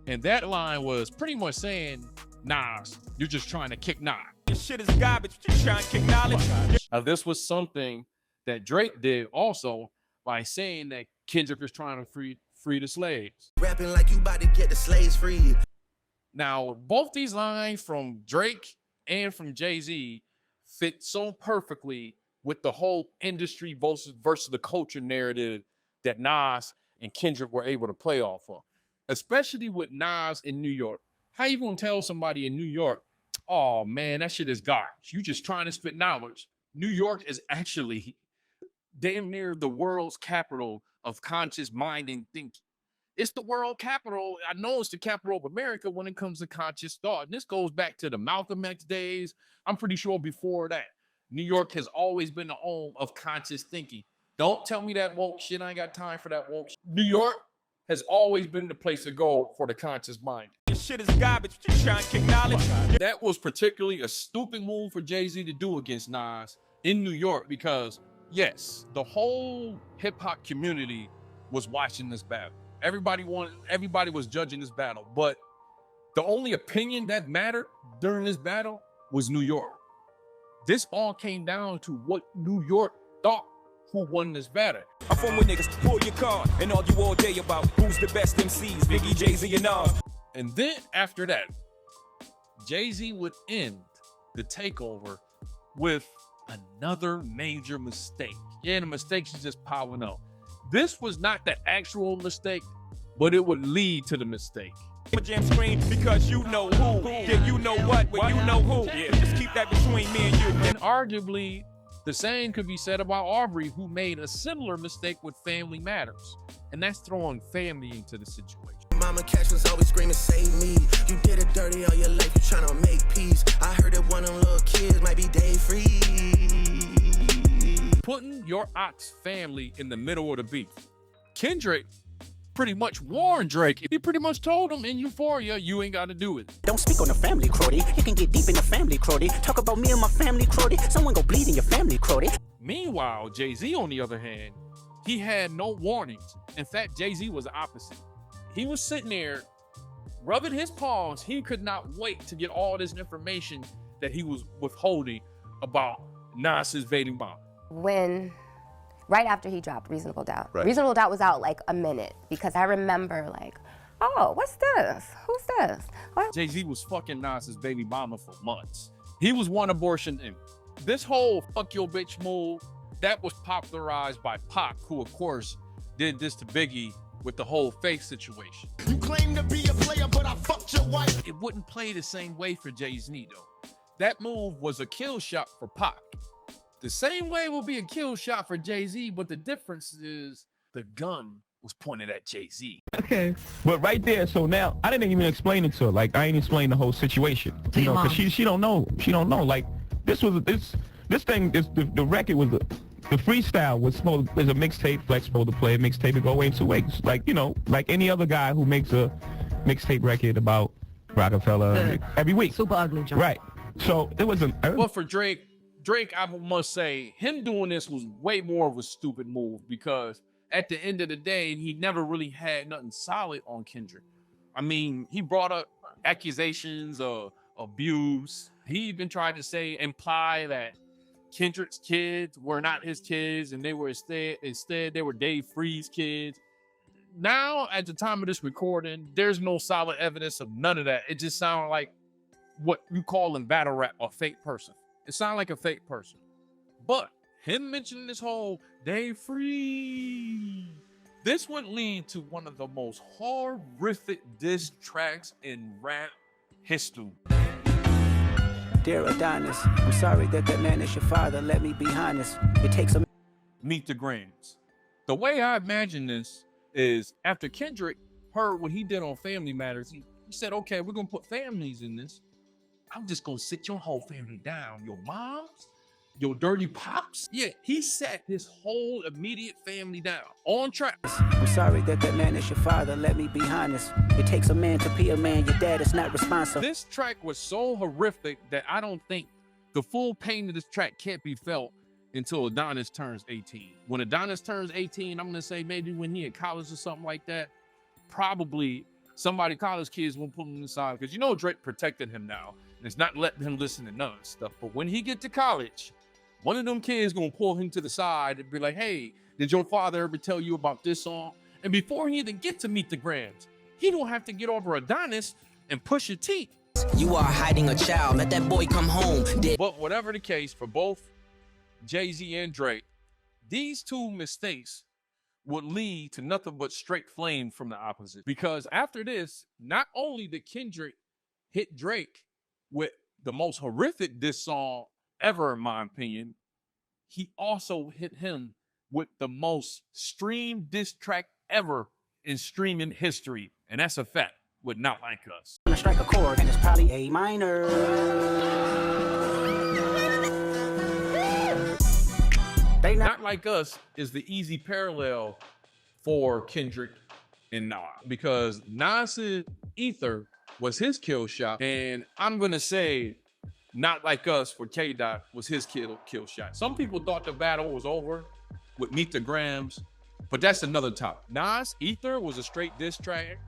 And that line was pretty much saying, Nas, you're just trying to kick Nas. This shit is garbage. You trying to kick knowledge. Now, this was something that Drake did also by saying that Kendrick is trying to free the slaves. Rapping like you about to get the slaves free. Now, both these lines from Drake and from JayZ fit so perfectly with the whole industry versus the culture narrative that Nas and Kendrick were able to play off of. Especially with Nas in New York. How you gonna tell somebody in New York, oh man, that shit is garbage. You just trying to spit knowledge. New York is actually damn near the world's capital of conscious mind and thinking. It's the world capital. I know it's the capital of America when it comes to conscious thought. And this goes back to the Malcolm X days. I'm pretty sure before that. New York has always been the home of conscious thinking. Don't tell me that woke shit. I ain't got time for that woke shit. New York has always been the place to go for the conscious mind. This shit is garbage, but you trying to acknowledge. That was particularly a stupid move for JayZ to do against Nas in New York because, yes, the whole hip-hop community was watching this battle. Everybody was judging this battle, but the only opinion that mattered during this battle was New York. This all came down to what New York thought who won this battle. I'm from with niggas, pull your car and argue all day about who's the best MCs, Biggie, JayZ, and Nas. And then after that, JayZ would end the takeover with another major mistake. Yeah, the mistakes is just piling up. This was not the actual mistake, but it would lead to the mistake. Jam screen because you know who. Yeah, you know what, well, you know who. Yeah, just keep that between me and you. And arguably, the same could be said about Aubrey, who made a similar mistake with Family Matters. And that's throwing family into the situation. Mama Cash was always screaming, save me. You did it dirty all your life, you tryna make peace. I heard that one of them little kids might be day free. Putting your ox family in the middle of the beef. Kendrick pretty much warned Drake. He pretty much told him in Euphoria, you ain't got to do it. Don't speak on the family, Crody. You can get deep in the family, Crody. Talk about me and my family, Crody. Someone go bleed in your family, Crody. Meanwhile, JayZ, on the other hand, he had no warnings. In fact, JayZ was the opposite. He was sitting there rubbing his paws. He could not wait to get all this information that he was withholding about Nas's baby mom. Right after he dropped Reasonable Doubt. Right. Reasonable Doubt was out like a minute because I remember like, oh, what's this? Who's this? What? JayZ was fucking Nas's baby mama for months. He was one abortion in. This whole fuck your bitch move, that was popularized by Pac, who of course did this to Biggie with the whole Faith situation. You claim to be a player, but I fucked your wife. It wouldn't play the same way for JayZ though. That move was a kill shot for Pac. The same way will be a kill shot for JayZ, but the difference is the gun was pointed at JayZ. Okay. But right there, so now I didn't even explain it to her. Like I ain't explained the whole situation. You know, because she don't know. She don't know. Like this thing, the record was the freestyle was supposed as a mixtape. Flex supposed to play a mixtape and go away in 2 weeks. Like, you know, like any other guy who makes a mixtape record about Rockefeller every week. Super ugly, John. Right. So it wasn't. Well, for Drake, I must say, him doing this was way more of a stupid move because at the end of the day, he never really had nothing solid on Kendrick. I mean, he brought up accusations of abuse. He even tried to imply that Kendrick's kids were not his kids and they were instead they were Dave Free's kids. Now, at the time of this recording, there's no solid evidence of none of that. It just sounded like what you call in battle rap a fake person. It sounded like a fake person. But him mentioning this whole Dave Free, this would lead to one of the most horrific diss tracks in rap history. Dear Adonis, I'm sorry that man is your father. Let me be honest. It takes a... Meet the Grams. The way I imagine this is after Kendrick heard what he did on Family Matters, he said, okay, we're going to put families in this. I'm just going to sit your whole family down. Your moms, your dirty pops. Yeah, he sat his whole immediate family down on track. I'm sorry that man is your father. Let me be honest. It takes a man to be a man. Your dad is not responsible. This track was so horrific that I don't think the full pain of this track can't be felt until Adonis turns 18. When Adonis turns 18, I'm going to say maybe when he at college or something like that, probably somebody college kids won't put him aside because you know Drake protected him now. And it's not letting him listen to none of this stuff. But when he get to college, one of them kids gonna pull him to the side and be like, hey, did your father ever tell you about this song? And before he even get to Meet the Grams, he don't have to get over Adonis and Pusha T. You are hiding a child. Let that boy come home. But whatever the case, for both JayZ and Drake, these two mistakes would lead to nothing but straight flame from the opposite. Because after this, not only did Kendrick hit Drake with the most horrific diss song ever, in my opinion, he also hit him with the most streamed diss track ever in streaming history. And that's a fact with Not Like Us. I'm gonna strike a chord and it's probably A minor. Not Like Us is the easy parallel for Kendrick and Nas, because Nas's Ether was his kill shot, and I'm gonna say Not Like Us for K-Dot was his kill shot. Some people thought the battle was over with Meet the Grams, but that's another topic. Nas Ether was a straight diss track,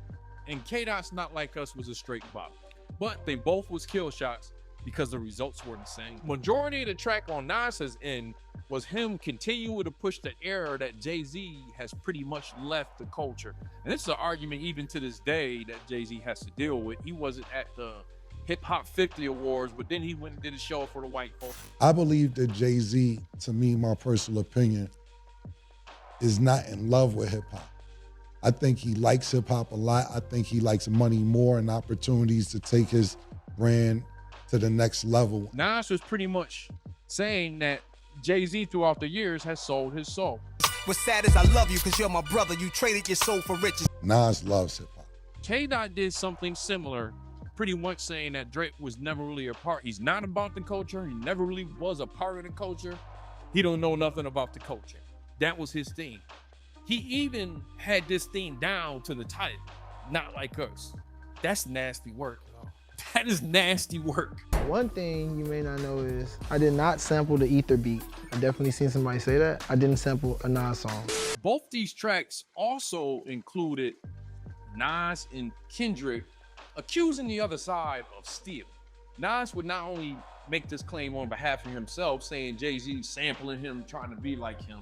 and K-Dot's Not Like Us was a straight bop. But they both was kill shots because the results were the same. Majority of the track on Nas's end was him continuing to push the era that JayZ has pretty much left the culture. And this is an argument even to this day that JayZ has to deal with. He wasn't at the Hip Hop 50 Awards, but then he went and did a show for the white folks. I believe that JayZ, to me, my personal opinion, is not in love with hip hop. I think he likes hip hop a lot. I think he likes money more and opportunities to take his brand to the next level. Nas was pretty much saying that JayZ throughout the years has sold his soul. What's sad is I love you because you're my brother. You traded your soul for riches. Nas loves hip hop. K-Dot did something similar, pretty much saying that Drake was never really a part. He's not about the culture. He never really was a part of the culture. He don't know nothing about the culture. That was his theme. He even had this theme down to the title, Not Like Us. That's nasty work, though. That is nasty work. One thing you may not know is I did not sample the Ether beat. I definitely seen somebody say that. I didn't sample a Nas song. Both these tracks also included Nas and Kendrick accusing the other side of stealing. Nas would not only make this claim on behalf of himself, saying JayZ sampling him, trying to be like him,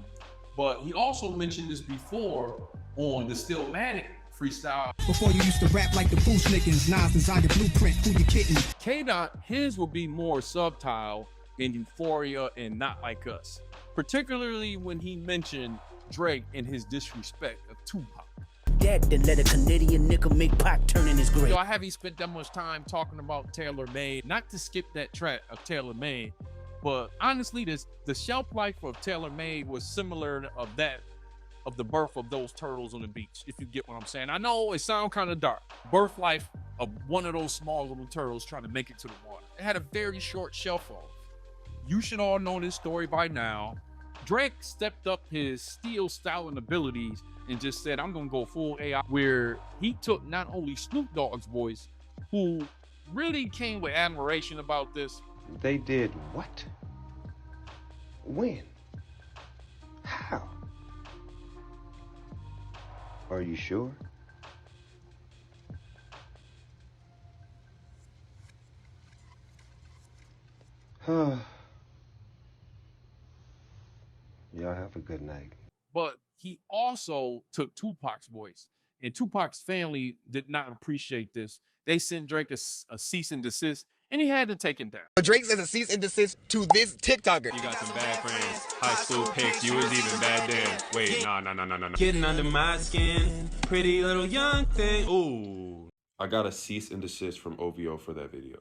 but he also mentioned this before on the Stillmatic freestyle. Before you used to rap like the Fools Nickens, Nas designed a blueprint, who you kidding? K-Dot, his will be more subtle in Euphoria and Not Like Us, particularly when he mentioned Drake and his disrespect of Tupac. That then let a Canadian nickel make Pac turn in his grave. Yo, I haven't spent that much time talking about Taylor Made. Not to skip that track of Taylor Made, but honestly, the shelf life of Taylor Made was similar of that of the birth of those turtles on the beach, if you get what I'm saying. I know it sounds kind of dark. Birth life of one of those small little turtles trying to make it to the water. It had a very short shelf life. You should all know this story by now. Drake stepped up his steel styling abilities and just said, I'm gonna go full AI, where he took not only Snoop Dogg's voice, who really came with admiration about this. They did what? When? How? Are you sure? Y'all have a good night. But he also took Tupac's voice, and Tupac's family did not appreciate this. They sent Drake a cease and desist, and he had to take it down. Drake says a cease and desist to this TikToker. You got some bad friends. High school pics, you was even bad then. Wait, no. Getting under my skin, pretty little young thing. Ooh. I got a cease and desist from OVO for that video.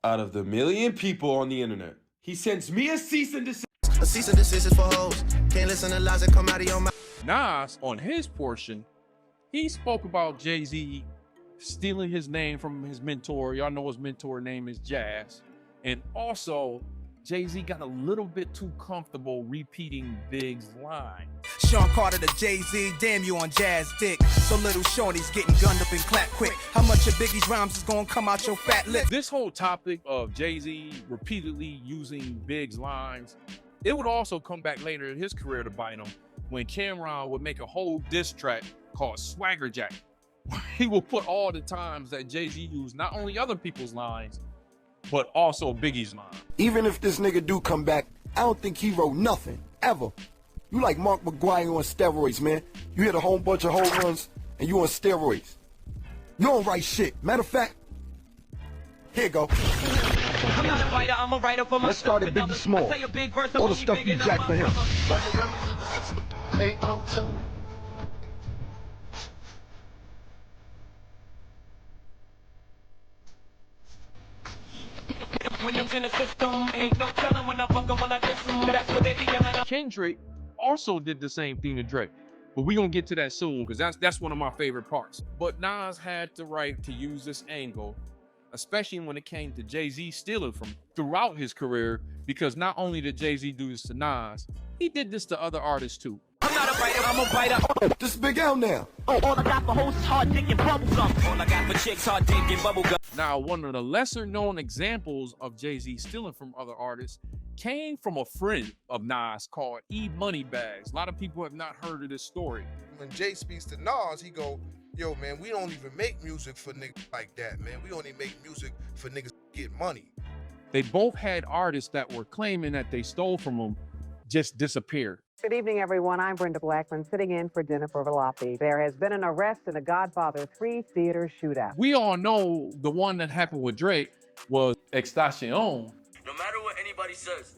Out of the million people on the internet, he sends me a cease and desist. A cease and desist is for hoes. Can't listen to lies that come out of your mouth. Nas, on his portion, he spoke about JayZ stealing his name from his mentor. Y'all know his mentor name is Jazz. And also, JayZ got a little bit too comfortable repeating Big's line. Sean Carter to JayZ, damn you on Jazz dick. So little Shorty's getting gunned up and clapped quick. How much of Biggie's rhymes is gonna come out your fat lip? This whole topic of JayZ repeatedly using Big's lines, it would also come back later in his career to bite him when Cameron would make a whole diss track called Swagger Jack. He will put all the times that JayZ used not only other people's lines, but also Biggie's line. Even if this nigga do come back, I don't think he wrote nothing, ever. You like Mark McGuire on steroids, man. You hit a whole bunch of home runs and you on steroids. You don't write shit. Matter of fact, here you go. I'm not a writer, I'm a writer for Let's start at Biggie Small. All the stuff you jacked for him. Kendrick also did the same thing to Drake, but we're gonna get to that soon because that's one of my favorite parts. But Nas had the right to use this angle especially when it came to Jay-Z stealing from him throughout his career, because not only did Jay-Z do this to Nas, he did this to other artists too. I'm not a biter, I'm a biter. This is Big L now. Oh, all I got for hoes is hard dick and bubble gum. All I got for chicks, hard dick and bubble gum. Now, one of the lesser known examples of Jay-Z stealing from other artists came from a friend of Nas called E Moneybags. A lot of people have not heard of this story. When Jay speaks to Nas, he go, yo, man, we don't even make music for niggas like that, man. We only make music for niggas to get money. They both had artists that were claiming that they stole from them just disappeared. Good evening, everyone. I'm Brenda Blackman, sitting in for Jennifer Valapi. There has been an arrest in a Godfather 3 theater shootout. We all know the one that happened with Drake was Extortion. No matter what anybody says,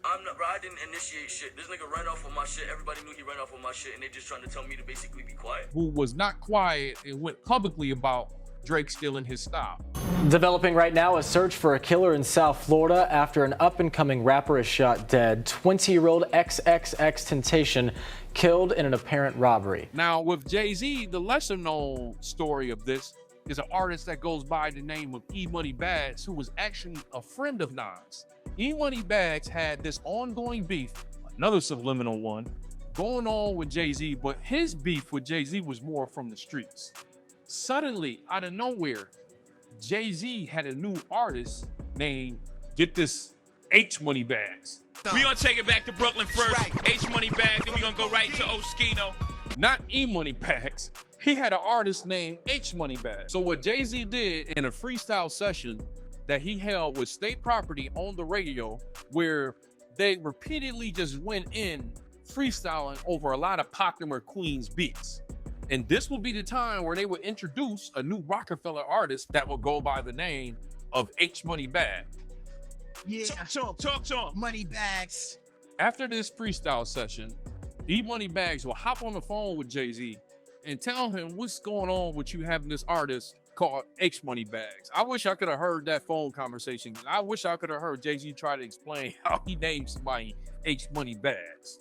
I'm not, bro, I didn't initiate shit. This nigga ran off on my shit. Everybody knew he ran off on my shit, and they just trying to tell me to basically be quiet. Who was not quiet and went publicly about Drake stealing his style. Developing right now, a search for a killer in South Florida after an up-and-coming rapper is shot dead. 20-year-old XXXTentacion killed in an apparent robbery. Now, with Jay-Z, the lesser-known story of this is an artist that goes by the name of E Moneybags, who was actually a friend of Nas. E Moneybags had this ongoing beef, another subliminal one, going on with Jay-Z, but his beef with Jay-Z was more from the streets. Suddenly, out of nowhere, Jay-Z had a new artist named, get this, H Moneybags. We gonna take it back to Brooklyn first. H Moneybags, then we gonna go right to Oskino. Not E Moneybags. He had an artist named H Moneybags. So what Jay-Z did in a freestyle session that he held with State Property on the radio, where they repeatedly just went in freestyling over a lot of popular Queens beats. And this will be the time where they would introduce a new Rockefeller artist that will go by the name of H Moneybags. Yeah, talk to him. Moneybags. After this freestyle session, E Moneybags will hop on the phone with Jay-Z and tell him what's going on with you having this artist called H Moneybags. I wish I could have heard that phone conversation. I wish I could have heard Jay-Z try to explain how he named somebody H Moneybags.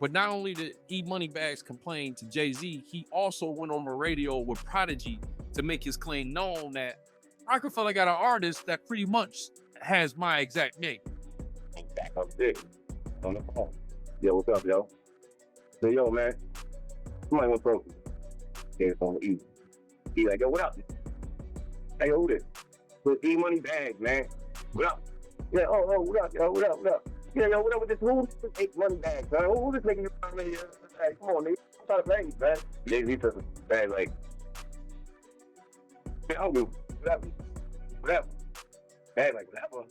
But not only did E Moneybags complain to Jay-Z, he also went on the radio with Prodigy to make his claim known that Rockefeller got an artist that pretty much has my exact name. I'm sick. On the phone. Yo, what's up, yo? Say, yo, man. Somebody went broke. Yeah, it's on E. He like, yo, what up? Hey, yo, who this? It's E Moneybags, man. What up? Yeah, oh, what up, yo? What up? Yeah, yo, what up with this? Who this H Moneybags, man? Who this nigga you around here? Hey, come on, nigga. I'm trying to play you, man. JayZ took a bag like, man, I don't give whatever. Bag like whatever.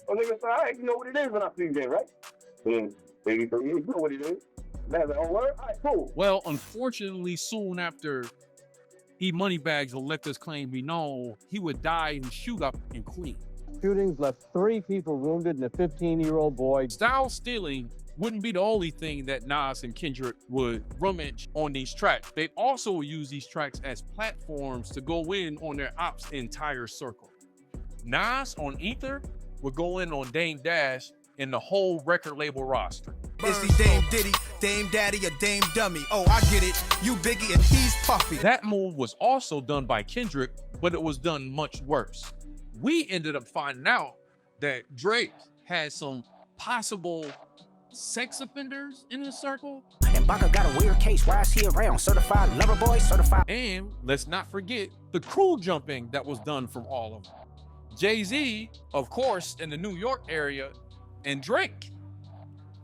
Oh, nigga, so, all right, you know what it is when I see you then, right? Baby, so you know what it is. Man's like, oh, word? All right, cool. Well, unfortunately, soon after E Moneybags will let this claim be known, he would die in a shootout in Queens. Shootings left 3 people wounded and a 15-year-old boy. Style stealing wouldn't be the only thing that Nas and Kendrick would rummage on these tracks. They also use these tracks as platforms to go in on their ops' entire circle. Nas on Ether would go in on Dame Dash and the whole record label roster. Is he Dame Diddy, Dame Daddy, or Dame Dummy? Oh, I get it. You Biggie and he's Puffy. That move was also done by Kendrick, but it was done much worse. We ended up finding out that Drake had some possible sex offenders in his circle. And Baka got a weird case. Why is he around? Certified lover boy, certified. And let's not forget the crew jumping that was done from all of them. Jay-Z, of course, in the New York area, and Drake,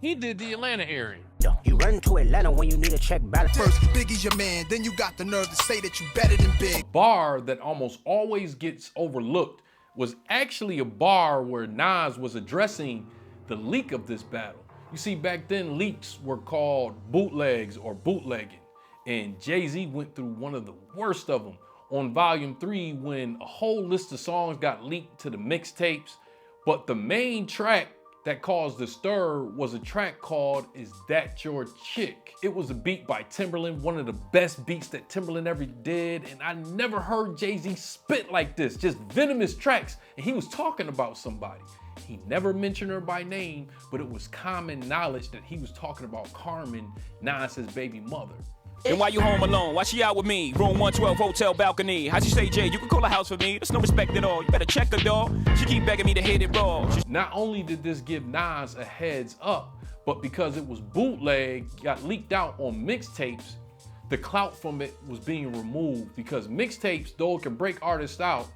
he did the Atlanta area. You run to Atlanta when you need a check balance. First, Biggie's your man, then you got the nerve to say that you better than Big. A bar that almost always gets overlooked was actually a bar where Nas was addressing the leak of this battle. You see, back then leaks were called bootlegs or bootlegging, and Jay-Z went through one of the worst of them on Volume 3 when a whole list of songs got leaked to the mixtapes, but the main track that caused the stir was a track called Is That Your Chick? It was a beat by Timberland, one of the best beats that Timberland ever did, and I never heard Jay-Z spit like this, just venomous tracks, and he was talking about somebody. He never mentioned her by name, but it was common knowledge that he was talking about Carmen, Nas's baby mother. Then why you home alone? Why she out with me? Room 112, hotel balcony. How she say, Jay, you can call a house for me. There's no respect at all. You better check her, dog. She keep begging me to hit it raw. Not only did this give Nas a heads up, but because it was bootleg, got leaked out on mixtapes, the clout from it was being removed because mixtapes, though it can break artists out,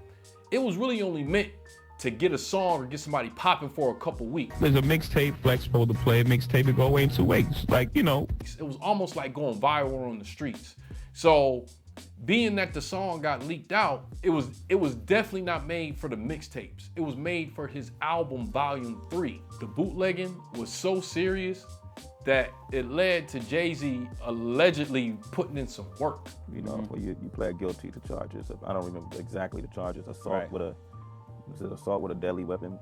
it was really only meant to get a song or get somebody popping for a couple weeks. There's a mixtape, Flex supposed to play a mixtape and go away in 2 weeks. Like, you know. It was almost like going viral on the streets. So being that the song got leaked out, it was definitely not made for the mixtapes. It was made for his album Volume 3. The bootlegging was so serious that it led to JayZ allegedly putting in some work. You know, you pled guilty to charges of, I don't remember exactly the charges, assault with a, was it assault with a deadly weapon?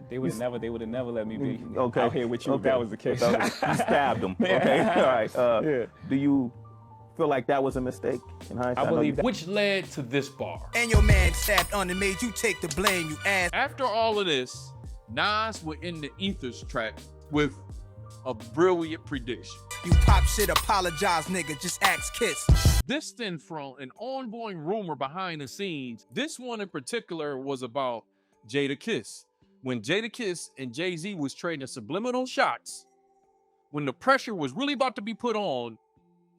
They would have never let me be okay. out here with you if that was the case. You stabbed him. Okay, all right. Do you feel like that was a mistake in hindsight? I believe that. Which led to this bar. And your man stabbed on and made you take the blame, you ass. After all of this, Nas would end the Ethers track with a brilliant prediction. You pop shit, apologize, nigga, just ask Kiss. This stemmed from an ongoing rumor behind the scenes. This one in particular was about Jadakiss. When Jadakiss and JayZ was trading subliminal shots, when the pressure was really about to be put on,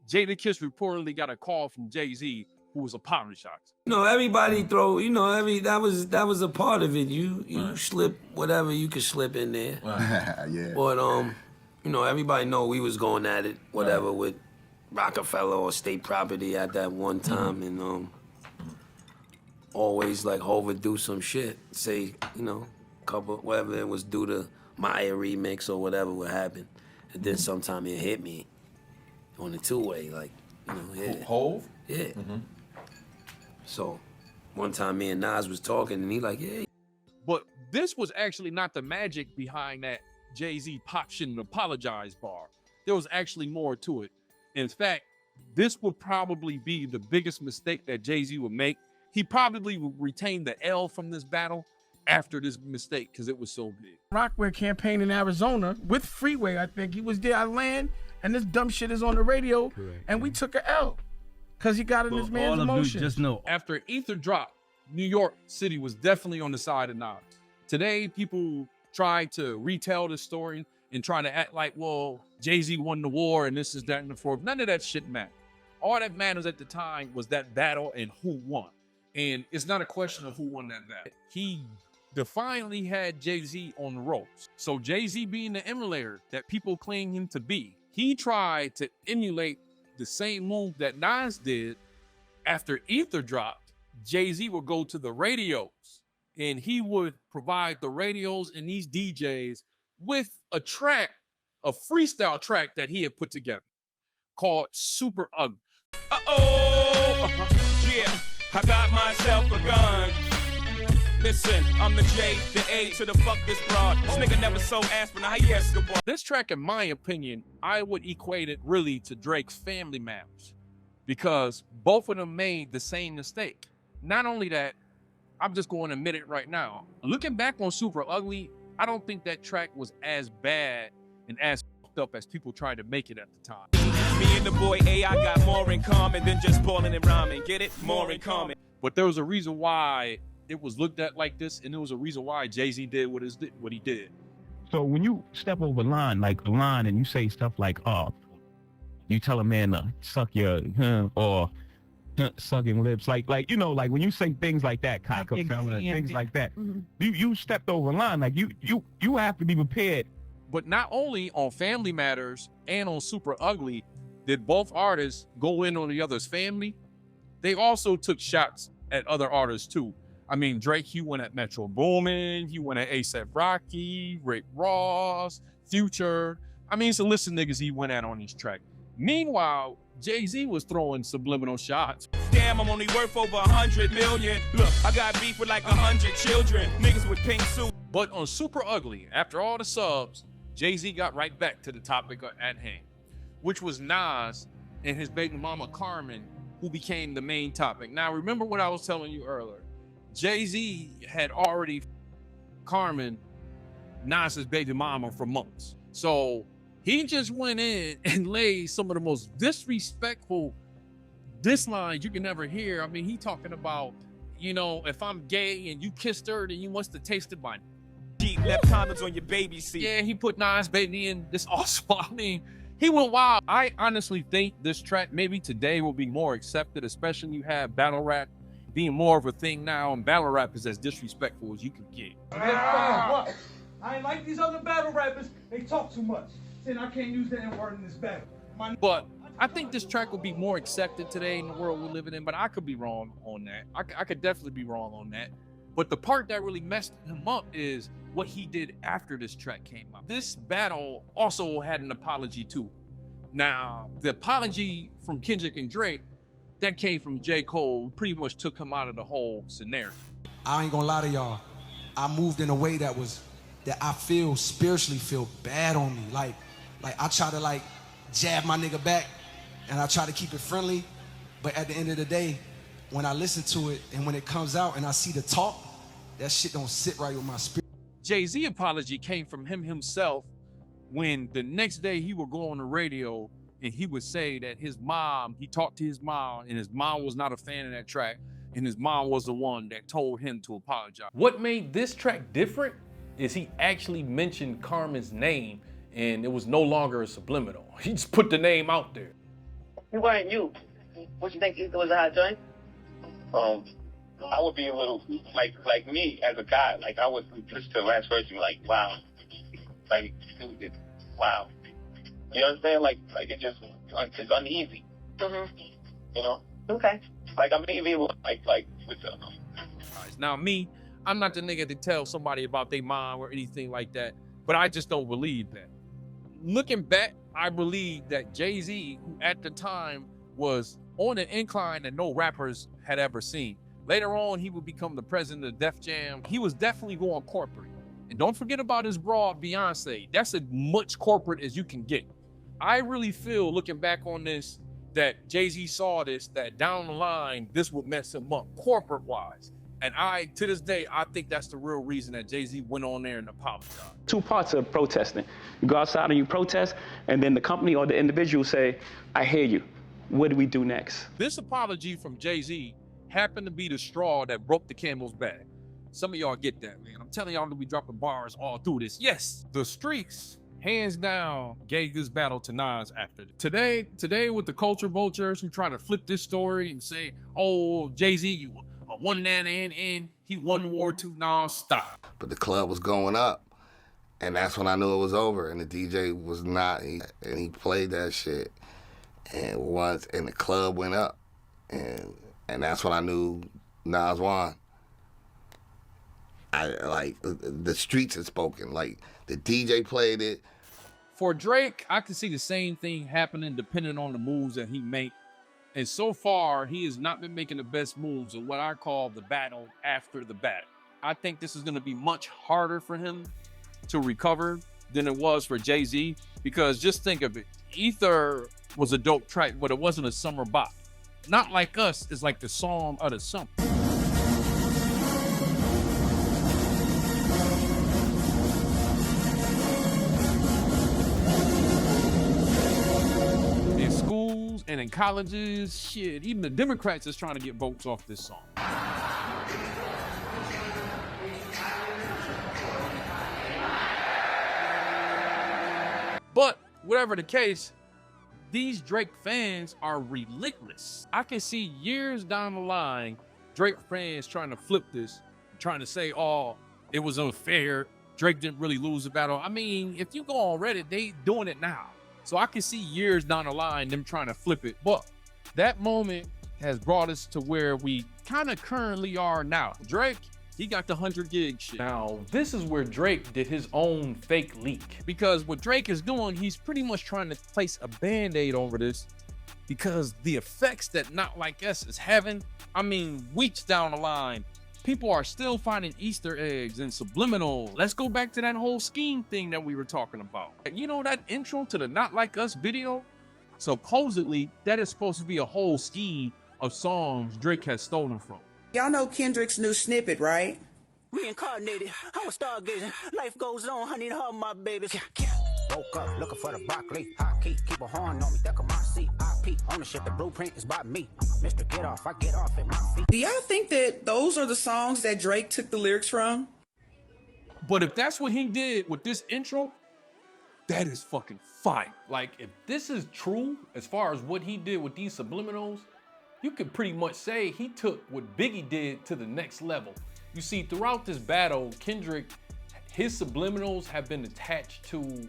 Jadakiss reportedly got a call from JayZ who was apologizing. You know, everybody throw, you know, that was a part of it. You slip whatever you could slip in there. Yeah. But you know, everybody know we was going at it, whatever, with Rockefeller or state property at that one time, and always like overdo some shit. Say, you know, couple whatever it was due to Maya remix or whatever would happen, and then sometime it hit me on the two-way, like, you know, yeah. Hove? Yeah. So one time me and Nas was talking, and he like, yeah. But this was actually not the magic behind that JayZ pop shit and apologize bar. There was actually more to it. In fact, this would probably be the biggest mistake that JayZ would make. He probably would retain the L from this battle after this mistake because it was so big. Rockwell campaign in Arizona with Freeway, I think. He was there, I land, and this dumb shit is on the radio, and we took a L because he got in his man's emotions. Just know, after Ether dropped, New York City was definitely on the side of Nas. Today, people try to retell the story and try to act like, well, JayZ won the war and this is that and the fourth. None of that shit mattered. All that matters at the time was that battle and who won. And it's not a question of who won that battle. He defiantly had JayZ on the ropes. So JayZ being the emulator that people claim him to be, he tried to emulate the same move that Nas did. After Ether dropped, JayZ would go to the radios and he would provide the radios and these DJs with a track, a freestyle track that he had put together called Super Ugly. Yeah, I got myself a gun. Listen, I'm the J, the A to the fuck this broad. This nigga never sold aspirin, how you Escobar? This track, in my opinion, I would equate it really to Drake's Family Matters because both of them made the same mistake. Not only that, I'm just going to admit it right now. Looking back on Super Ugly, I don't think that track was as bad and as fucked up as people tried to make it at the time. Me and the boy AI got more in common than just balling and rhyming. Get it? More in common. But there was a reason why it was looked at like this, and there was a reason why JayZ did what he did. So when you step over the line, like the line, and you say stuff like, oh, you tell a man to suck your, or sucking lips, like you know, like when you say things like that, cockafella, things like that, you stepped over the line. Like you have to be prepared. But not only on Family Matters and on Super Ugly did both artists go in on the other's family, they also took shots at other artists too. I mean, Drake, he went at Metro Boomin, he went at A$AP Rocky, Rick Ross, Future. I mean, it's a list of niggas he went at on each track. Meanwhile, JayZ was throwing subliminal shots. Damn, I'm only worth over 100 million. Look, I got beef with like 100 children. Niggas with pink suits. But on Super Ugly, after all the subs, JayZ got right back to the topic at hand, which was Nas and his baby mama Carmen, who became the main topic. Now, remember what I was telling you earlier. JayZ had already Carmen, Nas's baby mama, for months. So He just went in and laid some of the most disrespectful diss lines you can ever hear. I mean, he talking about, you know, if I'm gay and you kissed her, then you must have tasted mine. He left condoms on your baby seat. Yeah, he put Nas baby in this also. I mean, he went wild. I honestly think this track maybe today will be more accepted, especially you have battle rap being more of a thing now, and battle rap is as disrespectful as you can get. I ain't like these other battle rappers. They talk too much. Saying I can't use the N-word in this battle. But I think this track will be more accepted today in the world we're living in, but I could be wrong on that. I could definitely be wrong on that. But the part that really messed him up is what he did after this track came out. This battle also had an apology too. Now, the apology from Kendrick and Drake, that came from J. Cole, pretty much took him out of the whole scenario. I ain't gonna lie to y'all. I moved in a way that I feel spiritually feel bad on me. Like I try to like jab my nigga back and I try to keep it friendly. But at the end of the day, when I listen to it and when it comes out and I see the talk, that shit don't sit right with my spirit. JayZ apology came from him himself when the next day he would go on the radio and he would say that his mom, he talked to his mom and his mom was not a fan of that track and his mom was the one that told him to apologize. What made this track different is he actually mentioned Carmen's name and it was no longer a subliminal. He just put the name out there. It wasn't you. What you think it was a hot joint? I would be a little like me as a guy. Like I would listen to the last verse and be like, wow, like dude, wow. You know what I'm saying? Like it just it's uneasy. You know? Okay. Like I'm maybe like with the. Now me, I'm not the nigga to tell somebody about their mom or anything like that, but I just don't believe that. Looking back, I believe that JayZ, who at the time was on an incline that no rappers had ever seen. Later on, he would become the president of Def Jam. He was definitely going corporate. And don't forget about his broad, Beyonce. That's as much corporate as you can get. I really feel, looking back on this, that JayZ saw this, that down the line, this would mess him up corporate-wise. And to this day, I think that's the real reason that JayZ went on there and apologized. Two parts of protesting. You go outside and you protest, and then the company or the individual say, I hear you. What do we do next? This apology from JayZ happened to be the straw that broke the camel's back. Some of y'all get that, man. I'm telling y'all that we dropping bars all through this. Yes, the streets, hands down, gave this battle to Nas after this. Today with the culture vultures who try to flip this story and say, oh, JayZ, you won that and he won War II. Nah, stop. But the club was going up, and that's when I knew it was over. And the DJ was not, and he played that shit, and the club went up, and that's when I knew Nas won. The streets had spoken. Like the DJ played it. For Drake, I can see the same thing happening depending on the moves that he make. And so far, he has not been making the best moves of what I call the battle after the battle. I think this is going to be much harder for him to recover than it was for JayZ, because just think of it. Ether was a dope track, but it wasn't a summer bop. Not Like Us is like the song of the summer. In schools and in colleges, shit, even the Democrats is trying to get votes off this song. But whatever the case, these Drake fans are relentless. I can see years down the line, Drake fans trying to flip this, trying to say, oh, it was unfair. Drake didn't really lose the battle. I mean, if you go on Reddit, they doing it now. So I can see years down the line, them trying to flip it. But that moment has brought us to where we kind of currently are now. Drake, he got the 100 gig shit. Now, this is where Drake did his own fake leak. Because what Drake is doing, he's pretty much trying to place a Band-Aid over this, because the effects that Not Like Us is having, I mean, weeks down the line, people are still finding Easter eggs and subliminal. Let's go back to that whole scheme thing that we were talking about. You know that intro to the Not Like Us video? Supposedly, that is supposed to be a whole scheme of songs Drake has stolen from. Y'all know Kendrick's new snippet, right? Reincarnated, I was stargazing. Life goes on, honey, and all my babies. Woke up looking for the broccoli. Hot key, keep a horn on me, duck on my seat. IP ownership, the blueprint is by me. Mr. Get Off, I get off at my feet. Do y'all think that those are the songs that Drake took the lyrics from? But if that's what he did with this intro, that is fucking fire. Like, if this is true, as far as what he did with these subliminals, you could pretty much say he took what Biggie did to the next level. You see, throughout this battle, Kendrick, his subliminals have been attached to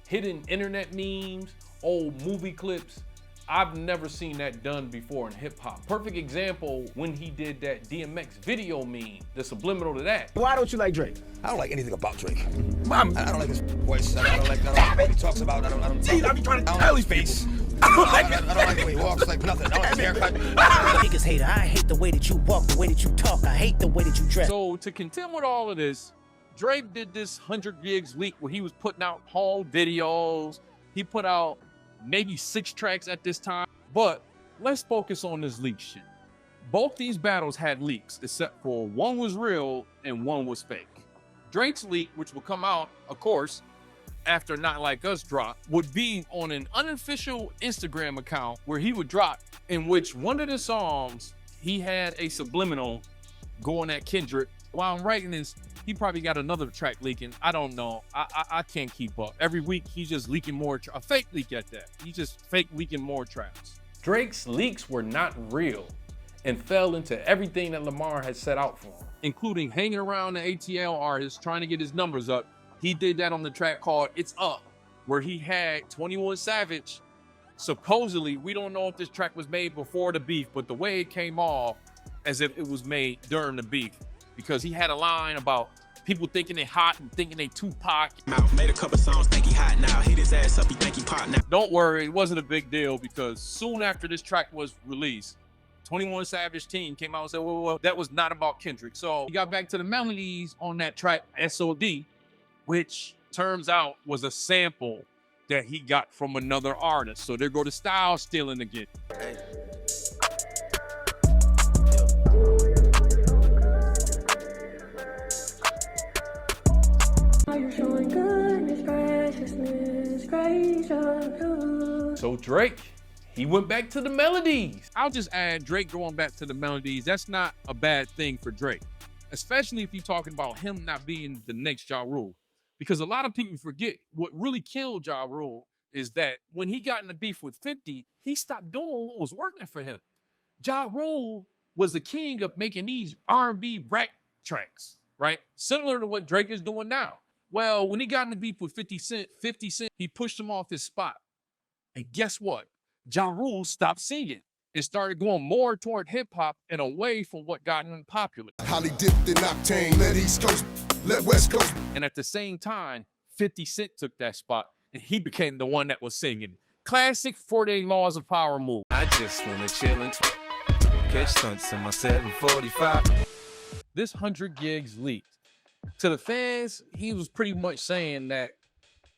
hidden internet memes, old movie clips. I've never seen that done before in hip hop. Perfect example when he did that DMX video meme, the subliminal to that. Why don't you like Drake? I don't like anything about Drake. I don't like his voice. I don't like what he talks about. I be trying to tell his face. I don't like the way he walks, like nothing. I don't like his haircut. Niggas hater, I hate the way that you walk, the way that you talk. I hate the way that you dress. So to contend with all of this, Drake did this 100 gigs leak where he was putting out whole videos. He put out maybe 6 tracks at this time. But let's focus on this leak shit. Both these battles had leaks, except for one was real and one was fake. Drake's leak, which will come out, of course, after Not Like Us drop, would be on an unofficial Instagram account where he would drop, in which one of the songs, he had a subliminal going at Kendrick. While I'm writing this, he probably got another track leaking. I don't know. I can't keep up. Every week, he's just leaking more, a fake leak at that. He's just fake leaking more tracks. Drake's leaks were not real and fell into everything that Lamar had set out for him, including hanging around the ATL artists, trying to get his numbers up. He did that on the track called It's Up, where he had 21 Savage. Supposedly, we don't know if this track was made before the beef, but the way it came off as if it was made during the beef, because he had a line about people thinking they hot and thinking they Tupac. Made a couple songs, think he hot now. Hit his ass up, he think he pop now. Don't worry, it wasn't a big deal, because soon after this track was released, 21 Savage team came out and said, well, that was not about Kendrick. So he got back to the melodies on that track, SOD, which turns out was a sample that he got from another artist. So there go the style stealing again. Hey. So Drake, he went back to the melodies. I'll just add Drake going back to the melodies. That's not a bad thing for Drake, especially if you're talking about him not being the next Ja Rule. Because a lot of people forget what really killed Ja Rule is that when he got in the beef with 50, he stopped doing what was working for him. Ja Rule was the king of making these R&B rap tracks, right? Similar to what Drake is doing now. Well, when he got in the beef with 50 Cent, he pushed him off his spot. And guess what? Ja Rule stopped singing and started going more toward hip hop and away from what got him popular. Holly dipped in octane, let East Coast, let West Coast. And at the same time, 50 Cent took that spot and he became the one that was singing. Classic 48 Laws of Power move. I just wanna chill and catch stunts in my 745. This 100 gigs leaked. To the fans, he was pretty much saying that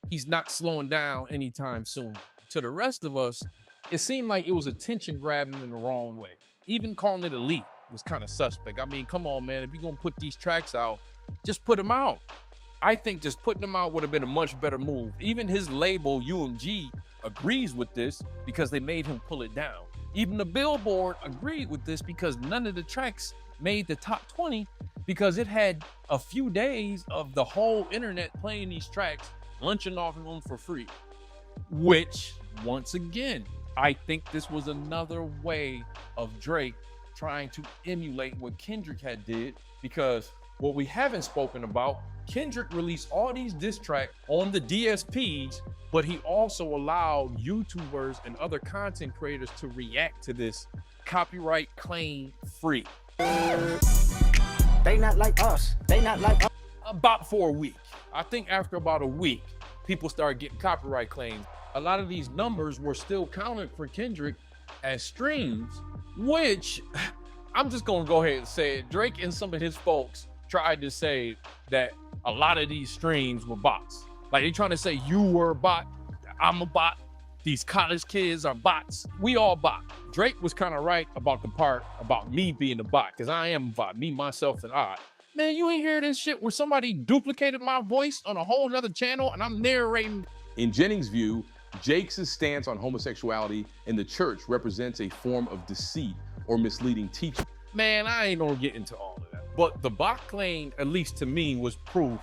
he's not slowing down anytime soon. To the rest of us, it seemed like it was attention grabbing in the wrong way. Even calling it a leak was kind of suspect. I mean, come on, man. If you're gonna put these tracks out, just put them out. I think just putting them out would have been a much better move. Even his label, UMG, agrees with this because they made him pull it down. Even the Billboard agreed with this because none of the tracks made the top 20 because it had a few days of the whole internet playing these tracks, lunching off of them for free. Which, once again, I think this was another way of Drake trying to emulate what Kendrick had did, because what we haven't spoken about, Kendrick released all these diss tracks on the DSPs, but he also allowed YouTubers and other content creators to react to this copyright claim free. They not like us. They not like us. About for a week. I think after about a week, people started getting copyright claims. A lot of these numbers were still counted for Kendrick as streams, which I'm just gonna go ahead and say it. Drake and some of his folks tried to say that a lot of these streams were bots. Like, they trying to say you were a bot, I'm a bot, these college kids are bots. We all bot. Drake was kind of right about the part about me being a bot, because I am a bot, me, myself, and I. Man, you ain't hear this shit where somebody duplicated my voice on a whole nother channel and I'm narrating In Jennings' view, Jake's stance on homosexuality in the church represents a form of deceit or misleading teaching. Man, I ain't gonna get into all of that. But the Bach claim, at least to me, was proof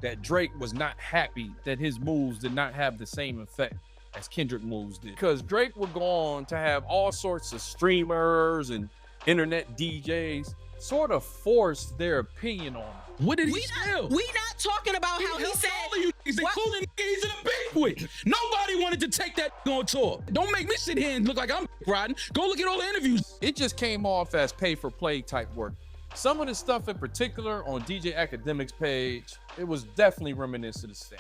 that Drake was not happy that his moves did not have the same effect as Kendrick moves did. Because Drake would go on to have all sorts of streamers and internet DJs sort of force their opinion on him. What did he steal? We not talking about how he said. All of you niggas, including he's in a beef with. Nobody wanted to take that on tour. Don't make me sit here and look like I'm riding. Go look at all the interviews. It just came off as pay-for-play type work. Some of the stuff in particular on DJ Academic's page, it was definitely reminiscent of the same.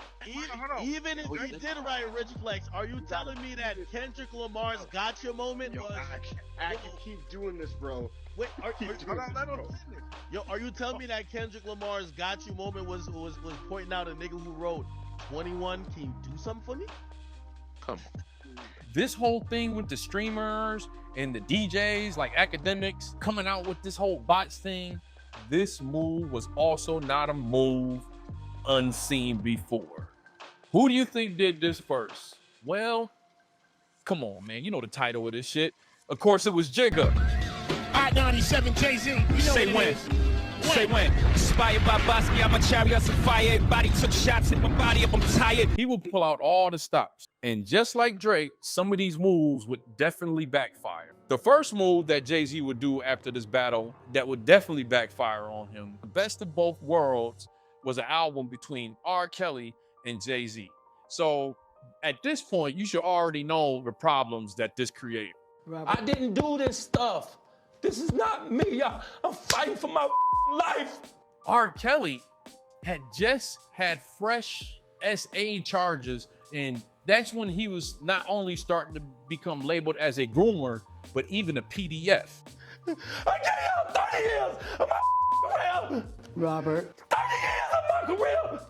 Even if he did write Rich Flex, are you telling me that Kendrick Lamar's gotcha moment was... I can keep doing this, bro. Wait, are you telling me that Kendrick Lamar's got you moment was pointing out a nigga who wrote 21? Can you do something for me? Come on. This whole thing with the streamers and the DJs like Academics coming out with this whole bots thing, this move was also not a move unseen before. Who do you think did this first? Well, come on, man. You know the title of this shit. Of course, it was Jigga. I-97 JayZ. You know Say when. Say when. Inspired by Bosky, I'm a chariot of fire. Everybody took shots, hit my body up, I'm tired. He would pull out all the stops. And just like Drake, some of these moves would definitely backfire. The first move that JayZ would do after this battle that would definitely backfire on him, The Best of Both Worlds, was an album between R. Kelly and JayZ. So at this point, you should already know the problems that this created. I didn't do this stuff. This is not me. I'm fighting for my life. R. Kelly had just had fresh SA charges, and that's when he was not only starting to become labeled as a groomer, but even a PDF. I gave y'all 30 years of my career. Robert. 30 years of my career.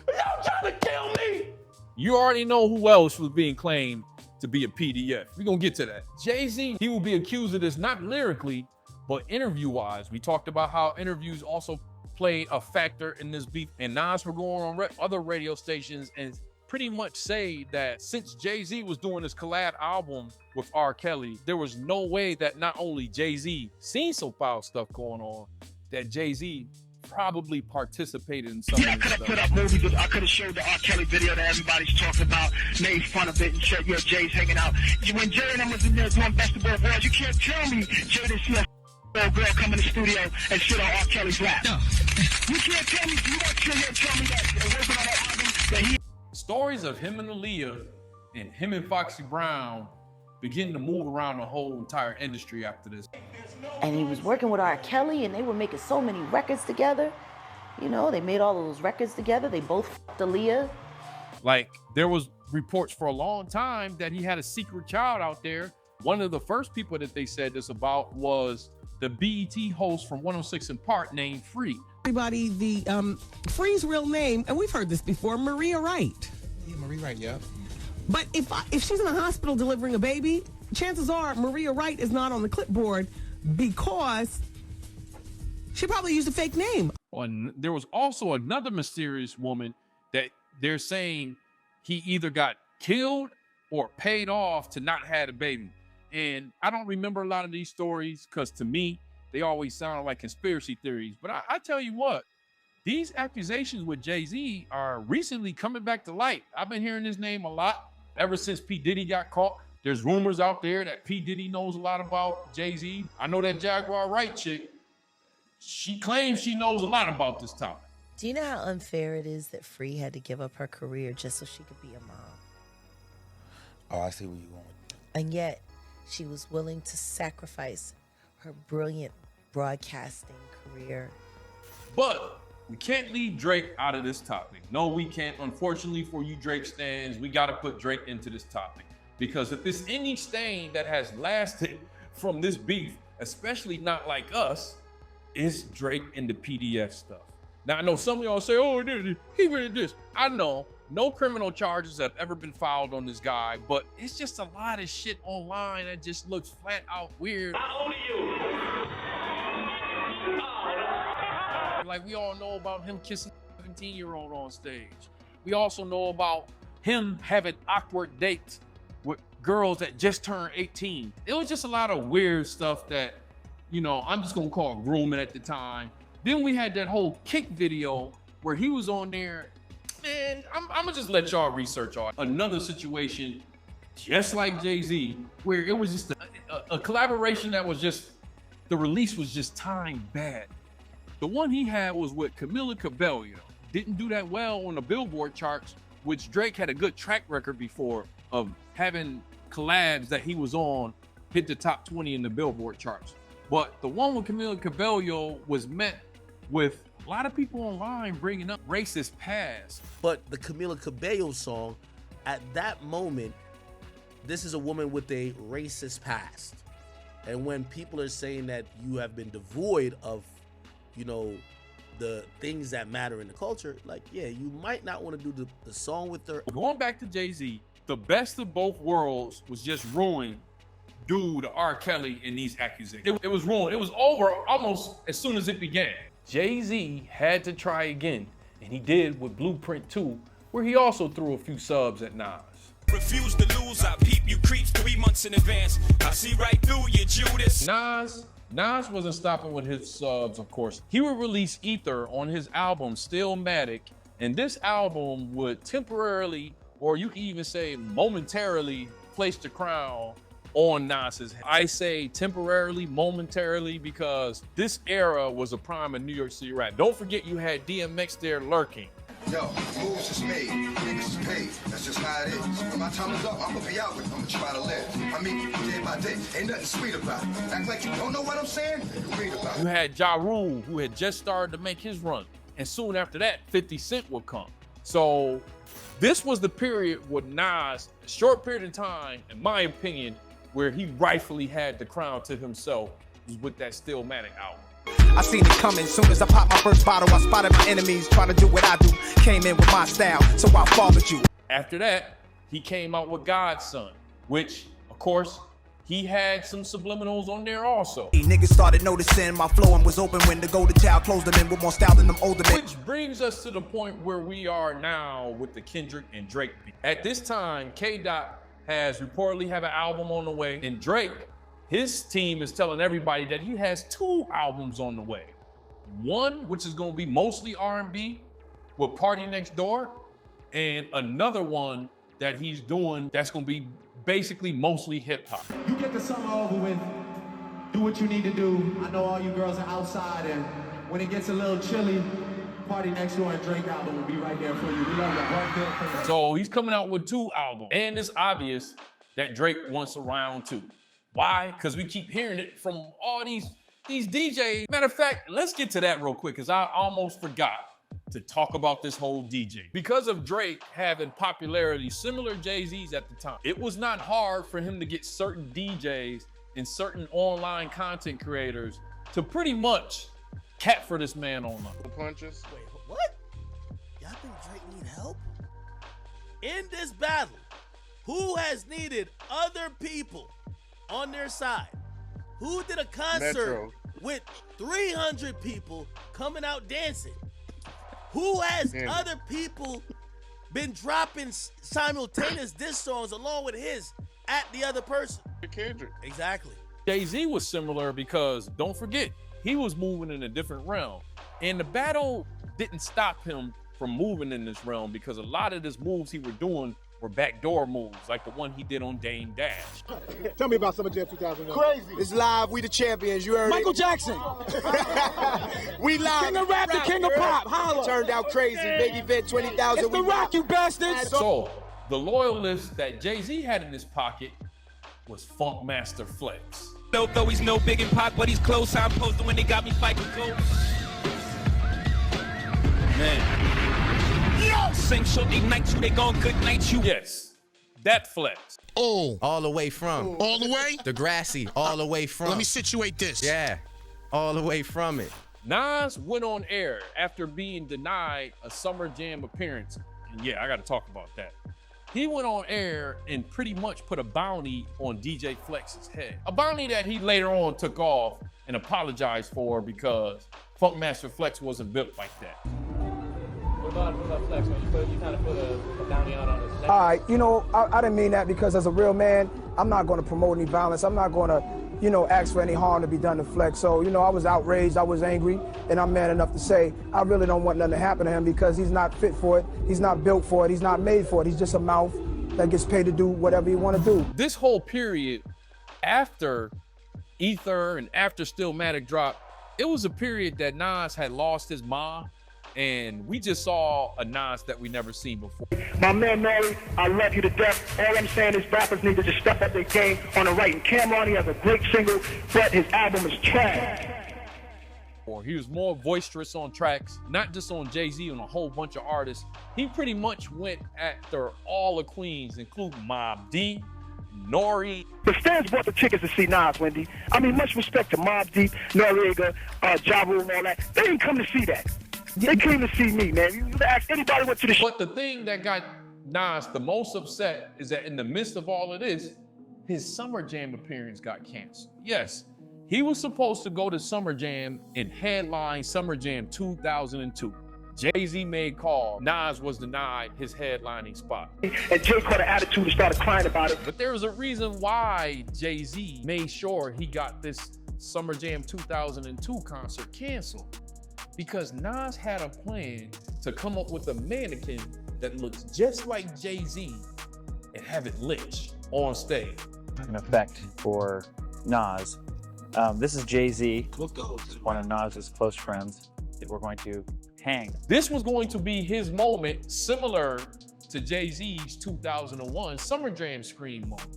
Y'all trying to kill me. You already know who else was being claimed to be a PDF. We're gonna get to that. JayZ, he will be accused of this, not lyrically, but interview-wise. We talked about how interviews also played a factor in this beef, and Nas were going on other radio stations and pretty much say that since JayZ was doing this collab album with R. Kelly, there was no way that not only JayZ seen some foul stuff going on, that JayZ probably participated in some of this stuff. I could have showed the R. Kelly video that everybody's talking about, made fun of it, and said, yo, Jay's hanging out. When Jay and I was in there doing Best of Both Worlds, you can't tell me Jay didn't see a old girl come in the studio and sit on R. Kelly's lap. No. You can't tell me, you want to sit here and tell me that working on that album, that he... Stories of him and Aaliyah and him and Foxy Brown begin to move around the whole entire industry after this. And he was working with R. Kelly, and they were making so many records together. You know, they made all of those records together. They both fucked Aaliyah. Like, there was reports for a long time that he had a secret child out there. One of the first people that they said this about was the BET host from 106 & Park named Free. Everybody, the Free's real name, and we've heard this before, Maria Wright. Yeah, Maria Wright, yeah. But if she's in a hospital delivering a baby, chances are Maria Wright is not on the clipboard because she probably used a fake name. There was also another mysterious woman that they're saying he either got killed or paid off to not have a baby. And I don't remember a lot of these stories because to me, they always sound like conspiracy theories. But I tell you what, these accusations with JayZ are recently coming back to light. I've been hearing his name a lot ever since P. Diddy got caught. There's rumors out there that P. Diddy knows a lot about JayZ. I know that Jaguar Wright chick, she claims she knows a lot about this topic. Do you know how unfair it is that Free had to give up her career just so she could be a mom? Oh, I see where you're going with that. And yet, she was willing to sacrifice her brilliant broadcasting career. But we can't leave Drake out of this topic. No, we can't. Unfortunately for you Drake stans, we got to put Drake into this topic. Because if there's any stain that has lasted from this beef, especially not like us, is Drake and the PDF stuff. Now, I know some of y'all say, oh, he did this. I know no criminal charges have ever been filed on this guy, but it's just a lot of shit online that just looks flat out weird. How old are you? Like, we all know about him kissing a 17-year-old on stage. We also know about him having awkward dates with girls that just turned 18. It was just a lot of weird stuff that, you know, I'm just gonna call grooming at the time. Then we had that whole Kick video where he was on there. Man, I'm gonna just let y'all research on another situation just like JayZ, where it was just a collaboration that was just, the release was just timed bad. The one he had was with Camila Cabello. Didn't do that well on the Billboard charts, which Drake had a good track record before of having collabs that he was on hit the top 20 in the Billboard charts. But the one with Camila Cabello was met with a lot of people online bringing up racist past. But the Camila Cabello song, at that moment, this is a woman with a racist past. And when people are saying that you have been devoid of, you know, the things that matter in the culture, like, yeah, you might not want to do the song with her. Going back to JayZ, the best of both worlds was just ruined due to R. Kelly and these accusations. It was ruined. It was over almost as soon as it began. JayZ had to try again, and he did with Blueprint 2, where he also threw a few subs at Nas. Refuse to lose, I peep you creeps 3 months in advance. I see right through you, Judas. Nas wasn't stopping with his subs, of course. He would release Ether on his album Stillmatic, and this album would temporarily, or you can even say momentarily, place the crown on Nas's head. I say temporarily, momentarily, because this era was a prime of New York City rap. Don't forget you had DMX there lurking. Yo, moves is made, niggas is paid. That's just how it is. When my time is up, I'm gonna be out with them. I'm gonna try to live. I mean, day by day. Ain't nothing sweet about it. Act like you don't know what I'm saying? You read about it. You had Ja Rule, who had just started to make his run. And soon after that, 50 Cent would come. So this was the period with Nas, a short period of time, in my opinion, where he rightfully had the crown to himself, was with that Stillmatic album. I seen it coming soon as I popped my first bottle. I spotted my enemies trying to do what I do. Came in with my style, so I followed you. After that, he came out with God's Son, which, of course, he had some subliminals on there also. Niggas started noticing my flow and was open when the golden child closed them in with more style than them older men. Which brings us to the point where we are now with the Kendrick and Drake beef. At this time, K-Dot has reportedly have an album on the way, and Drake, his team is telling everybody that he has 2 albums on the way. One, which is gonna be mostly R&B with Party Next Door, and another one that he's doing that's gonna be basically mostly hip hop. You get the summer over with, do what you need to do. I know all you girls are outside, and when it gets a little chilly, Party Next Door and Drake album will be right there for you. We love that. So he's coming out with 2 albums, and it's obvious that Drake wants a round 2. Why? Because we keep hearing it from all these DJs. Matter of fact, let's get to that real quick, because I almost forgot to talk about this whole DJ. Because of Drake having popularity similar to JayZ's at the time, it was not hard for him to get certain DJs and certain online content creators to pretty much cat for this man online. Punches. Wait, what? Y'all think Drake need help? In this battle, who has needed other people on their side? Who did a concert with 300 people coming out dancing? Who has other people been dropping simultaneous diss songs along with his at the other person? Kendrick. Exactly. JayZ was similar because, don't forget, he was moving in a different realm. And the battle didn't stop him from moving in this realm, because a lot of his moves he were doing were backdoor moves, like the one he did on Dame Dash. Tell me about Summer Jam 2001. Crazy. It's live. We the champions. You heard Michael it. Jackson. We live. King of rap, the king of pop. Holla. Turned out crazy. Big event, 20,000. It's The Rock, you bastards. So the loyalist that JayZ had in his pocket was Funkmaster Flex. Though he's no big in pop, but he's close. I'm posted when they got me fighting gold. Man. Sing so they night you, they gon' good night you. Yes, that Flex. Oh. All the way from. All the way? Degrassi, all the way from. Let me situate this. Yeah, all the way from it. Nas went on air after being denied a Summer Jam appearance. And yeah, I gotta talk about that. He went on air and pretty much put a bounty on DJ Flex's head. A bounty that he later on took off and apologized for, because Funkmaster Flex wasn't built like that. What about Flex? You kind of put a bounty out on his All right, you know, I didn't mean that, because as a real man, I'm not going to promote any violence. I'm not going to, you know, ask for any harm to be done to Flex. So, you know, I was outraged, I was angry, and I'm man enough to say I really don't want nothing to happen to him, because he's not fit for it, he's not built for it, he's not made for it. He's just a mouth that gets paid to do whatever he want to do. This whole period after Ether and after Stillmatic dropped, it was a period that Nas had lost his mom, and we just saw a Nas that we never seen before. My man Nori, I love you to death. All I'm saying is rappers need to just step up their game on the writing. Cameron, he has a great single, but his album is trash. Or he was more boisterous on tracks, not just on JayZ, on a whole bunch of artists. He pretty much went after all the queens, including Mobb Deep, Nori. The fans bought the tickets to see Nas, Wendy. I mean, much respect to Mobb Deep, Noriega, Ja Rule and all that. They didn't come to see that. They came to see me, man. You ask anybody what to the But the thing that got Nas the most upset is that in the midst of all of this, his Summer Jam appearance got canceled. Yes, he was supposed to go to Summer Jam and headline Summer Jam 2002. JayZ made call. Nas was denied his headlining spot. And Jay caught an attitude and started crying about it. But there was a reason why JayZ made sure he got this Summer Jam 2002 concert canceled. Because Nas had a plan to come up with a mannequin that looks just like JayZ and have it lynched on stage. An effect for Nas. This is JayZ, one of Nas's close friends that we're going to hang. This was going to be his moment, similar to JayZ's 2001 Summer Jam Scream moment.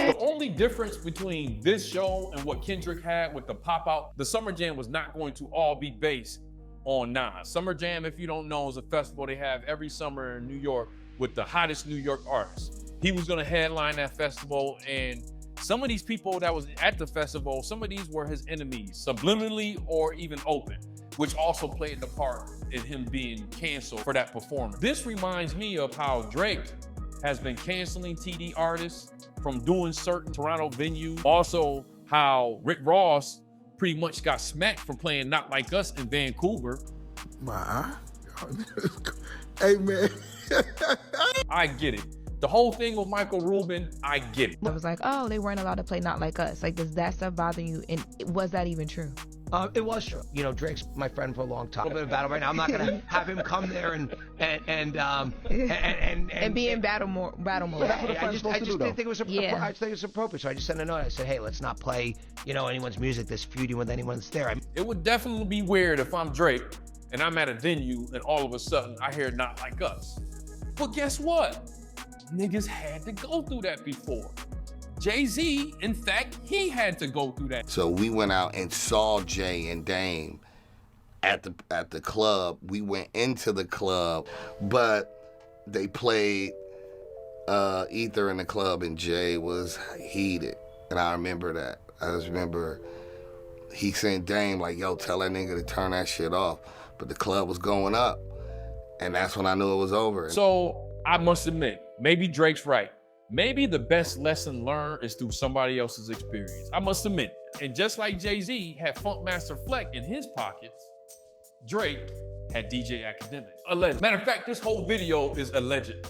The only difference between this show and what Kendrick had with the pop-out, the Summer Jam was not going to all be based on Nas. Summer Jam, if you don't know, is a festival they have every summer in New York with the hottest New York artists. He was gonna headline that festival, and some of these people that was at the festival, some of these were his enemies, subliminally or even open, which also played the part in him being canceled for that performance. This reminds me of how Drake has been canceling TD artists from doing certain Toronto venues. Also, how Rick Ross pretty much got smacked from playing Not Like Us in Vancouver. Hey, man. I get it. The whole thing with Michael Rubin, I get it. I was like, oh, they weren't allowed to play Not Like Us. Like, does that stuff bother you? And was that even true? It was true. You know, Drake's my friend for a long time. A little bit of battle right now. I'm not gonna have him come there and be in battle mode. I just didn't think it was appropriate. I think it was appropriate. So I just sent a note. I said, hey, let's not play, you know, anyone's music that's feuding with anyone that's there. It would definitely be weird if I'm Drake and I'm at a venue and all of a sudden I hear Not Like Us. But guess what? Niggas had to go through that before. JayZ, in fact, he had to go through that. So we went out and saw Jay and Dame at the club. We went into the club, but they played Ether in the club, and Jay was heated. And I remember that. I just remember he sent Dame like, yo, tell that nigga to turn that shit off. But the club was going up, and that's when I knew it was over. So I must admit, maybe Drake's right. Maybe the best lesson learned is through somebody else's experience. I must admit. And just like JayZ had Funkmaster Fleck in his pockets, Drake had DJ Academics. Alleged. Matter of fact, this whole video is alleged.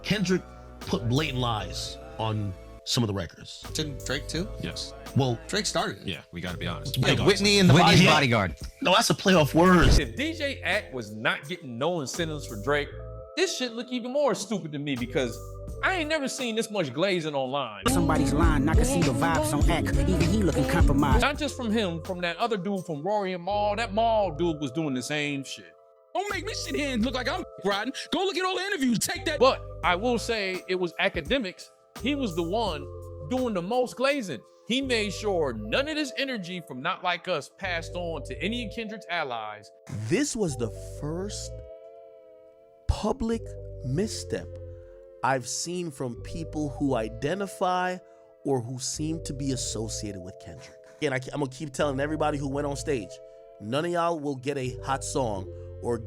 Kendrick put blatant lies on some of the records. Didn't Drake too? Yes. Well, Drake started it. Yeah, we gotta be honest. Yeah, Whitney and the Bodyguard. No, that's a playoff word. If DJ Act was not getting no incentives for Drake, this shit look even more stupid to me, because I ain't never seen this much glazing online. Somebody's lying, I can see the vibes on Act. Even he looking compromised. Not just from him, from that other dude from Rory and Mal. That Mal dude was doing the same shit. Don't make me sit here and look like I'm riding. Go look at all the interviews. Take that. But I will say it was Academics. He was the one doing the most glazing. He made sure none of this energy from Not Like Us passed on to any of Kendrick's allies. This was the first public misstep I've seen from people who identify or who seem to be associated with Kendrick. And I'm gonna keep telling everybody who went on stage, none of y'all will get a hot song or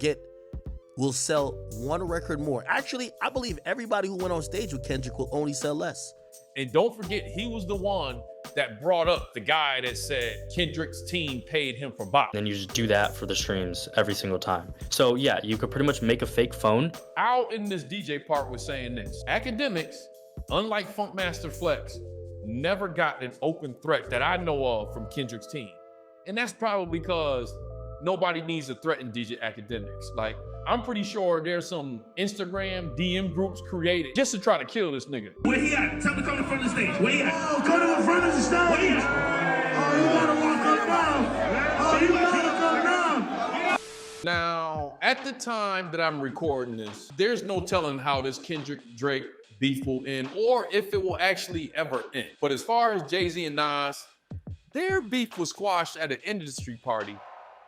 will sell one record more. Actually, I believe everybody who went on stage with Kendrick will only sell less. And don't forget, he was the one that brought up the guy that said Kendrick's team paid him for bots. Then you just do that for the streams every single time. So yeah, you could pretty much make a fake phone. Out in this DJ part was saying this: academics, unlike Funkmaster Flex, never got an open threat that I know of from Kendrick's team. And that's probably because nobody needs to threaten DJ Academics. Like, I'm pretty sure there's some Instagram DM groups created just to try to kill this nigga. Where he at? Tell him to come in front of the stage. Where he at? Oh, come to the front of the stage. Where he at? Oh, you gotta walk up now. Oh, you gotta come down. Now, at the time that I'm recording this, there's no telling how this Kendrick Drake beef will end or if it will actually ever end. But as far as JayZ and Nas, their beef was squashed at an industry party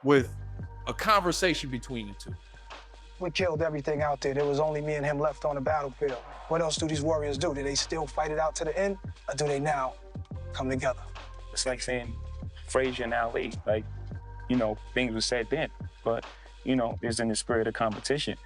with a conversation between the two. We killed everything out there. There was only me and him left on the battlefield. What else do these warriors do? Do they still fight it out to the end, or do they now come together? It's like saying Frazier and Ali, like, you know, things were said then, but, you know, it's in the spirit of competition.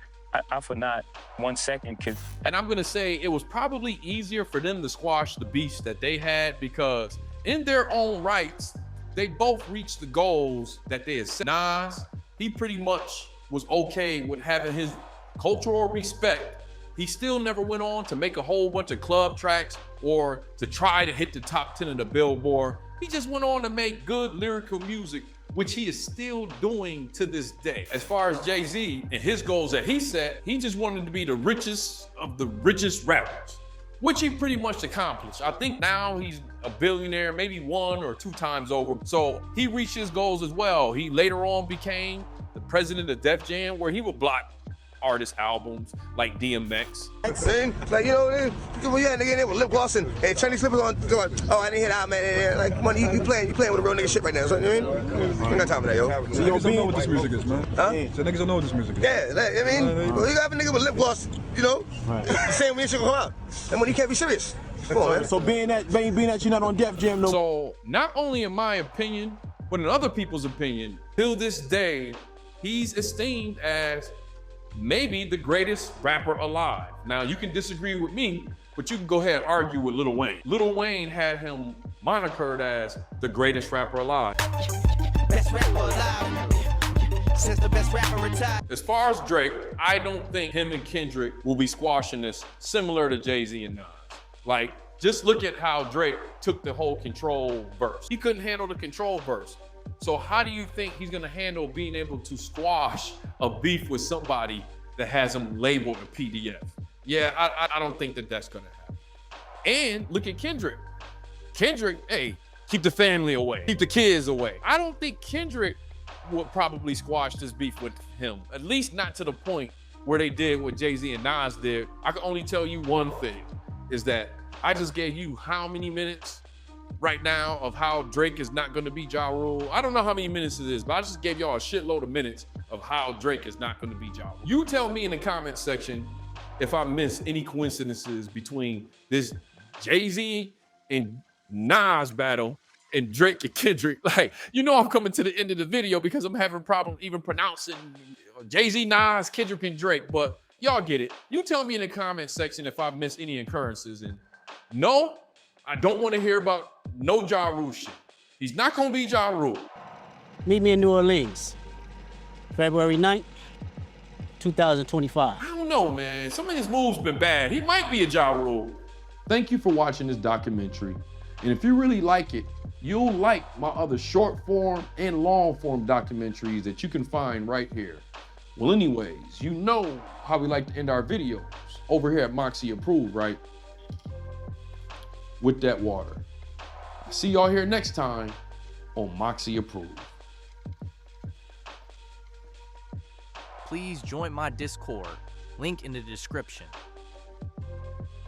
I for not 1 second could. And I'm gonna say it was probably easier for them to squash the beefs that they had because in their own rights, they both reached the goals that they had set. Nas, he pretty much was okay with having his cultural respect. He still never went on to make a whole bunch of club tracks or to try to hit the top 10 of the Billboard. He just went on to make good lyrical music, which he is still doing to this day. As far as JayZ and his goals that he set, he just wanted to be the richest of the richest rappers, which he pretty much accomplished. I think now he's a billionaire, maybe 1 or 2 times over. So he reached his goals as well. He later on became the president of Def Jam, where he would block artist albums like DMX. Like, you know, when you had a nigga in there with lip gloss and Chinese slippers on, oh, I didn't hear that, man. Like, money, you playing with a real nigga shit right now. So, you know what I mean? I ain't got time for that, yo. So niggas don't know what this music is, man. Huh? So niggas don't know what this music is. Yeah, like, I mean, well, you have a nigga with lip gloss, you know, saying when your shit gonna come out. And when he can't be serious. Come on, man. So being that you're not on Def Jam, no. So not only in my opinion, but in other people's opinion, till this day, he's esteemed as maybe the greatest rapper alive. Now, you can disagree with me, but you can go ahead and argue with Lil Wayne. Lil Wayne had him monikered as the greatest rapper alive. Best rapper alive. Since the best rapper retired. As far as Drake, I don't think him and Kendrick will be squashing this similar to JayZ and Nas. Like, just look at how Drake took the whole Control verse. He couldn't handle the Control verse. So how do you think he's gonna handle being able to squash a beef with somebody that has him labeled a PDF? Yeah, I don't think that that's gonna happen. And look at Kendrick. Kendrick, hey, keep the family away, keep the kids away. I don't think Kendrick would probably squash this beef with him, at least not to the point where they did what JayZ and Nas did. I can only tell you one thing, is that I just gave you how many minutes right now of how Drake is not gonna be Ja Rule. I don't know how many minutes it is, but I just gave y'all a shitload of minutes of how Drake is not gonna be Ja Rule. You tell me in the comment section if I miss any coincidences between this JayZ and Nas battle and Drake and Kendrick. Like, you know I'm coming to the end of the video because I'm having problems even pronouncing JayZ, Nas, Kendrick, and Drake, but y'all get it. You tell me in the comment section if I missed any occurrences, and no, I don't want to hear about no Ja Rule shit. He's not gonna be Ja Rule. Meet me in New Orleans, February 9th, 2025. I don't know, man. Some of his moves been bad. He might be a Ja Rule. Thank you for watching this documentary. And if you really like it, you'll like my other short form and long form documentaries that you can find right here. Well, anyways, you know how we like to end our videos over here at Moxy Approved, right? With that water. I'll see y'all here next time on Moxy Approved. Please join my Discord, link in the description.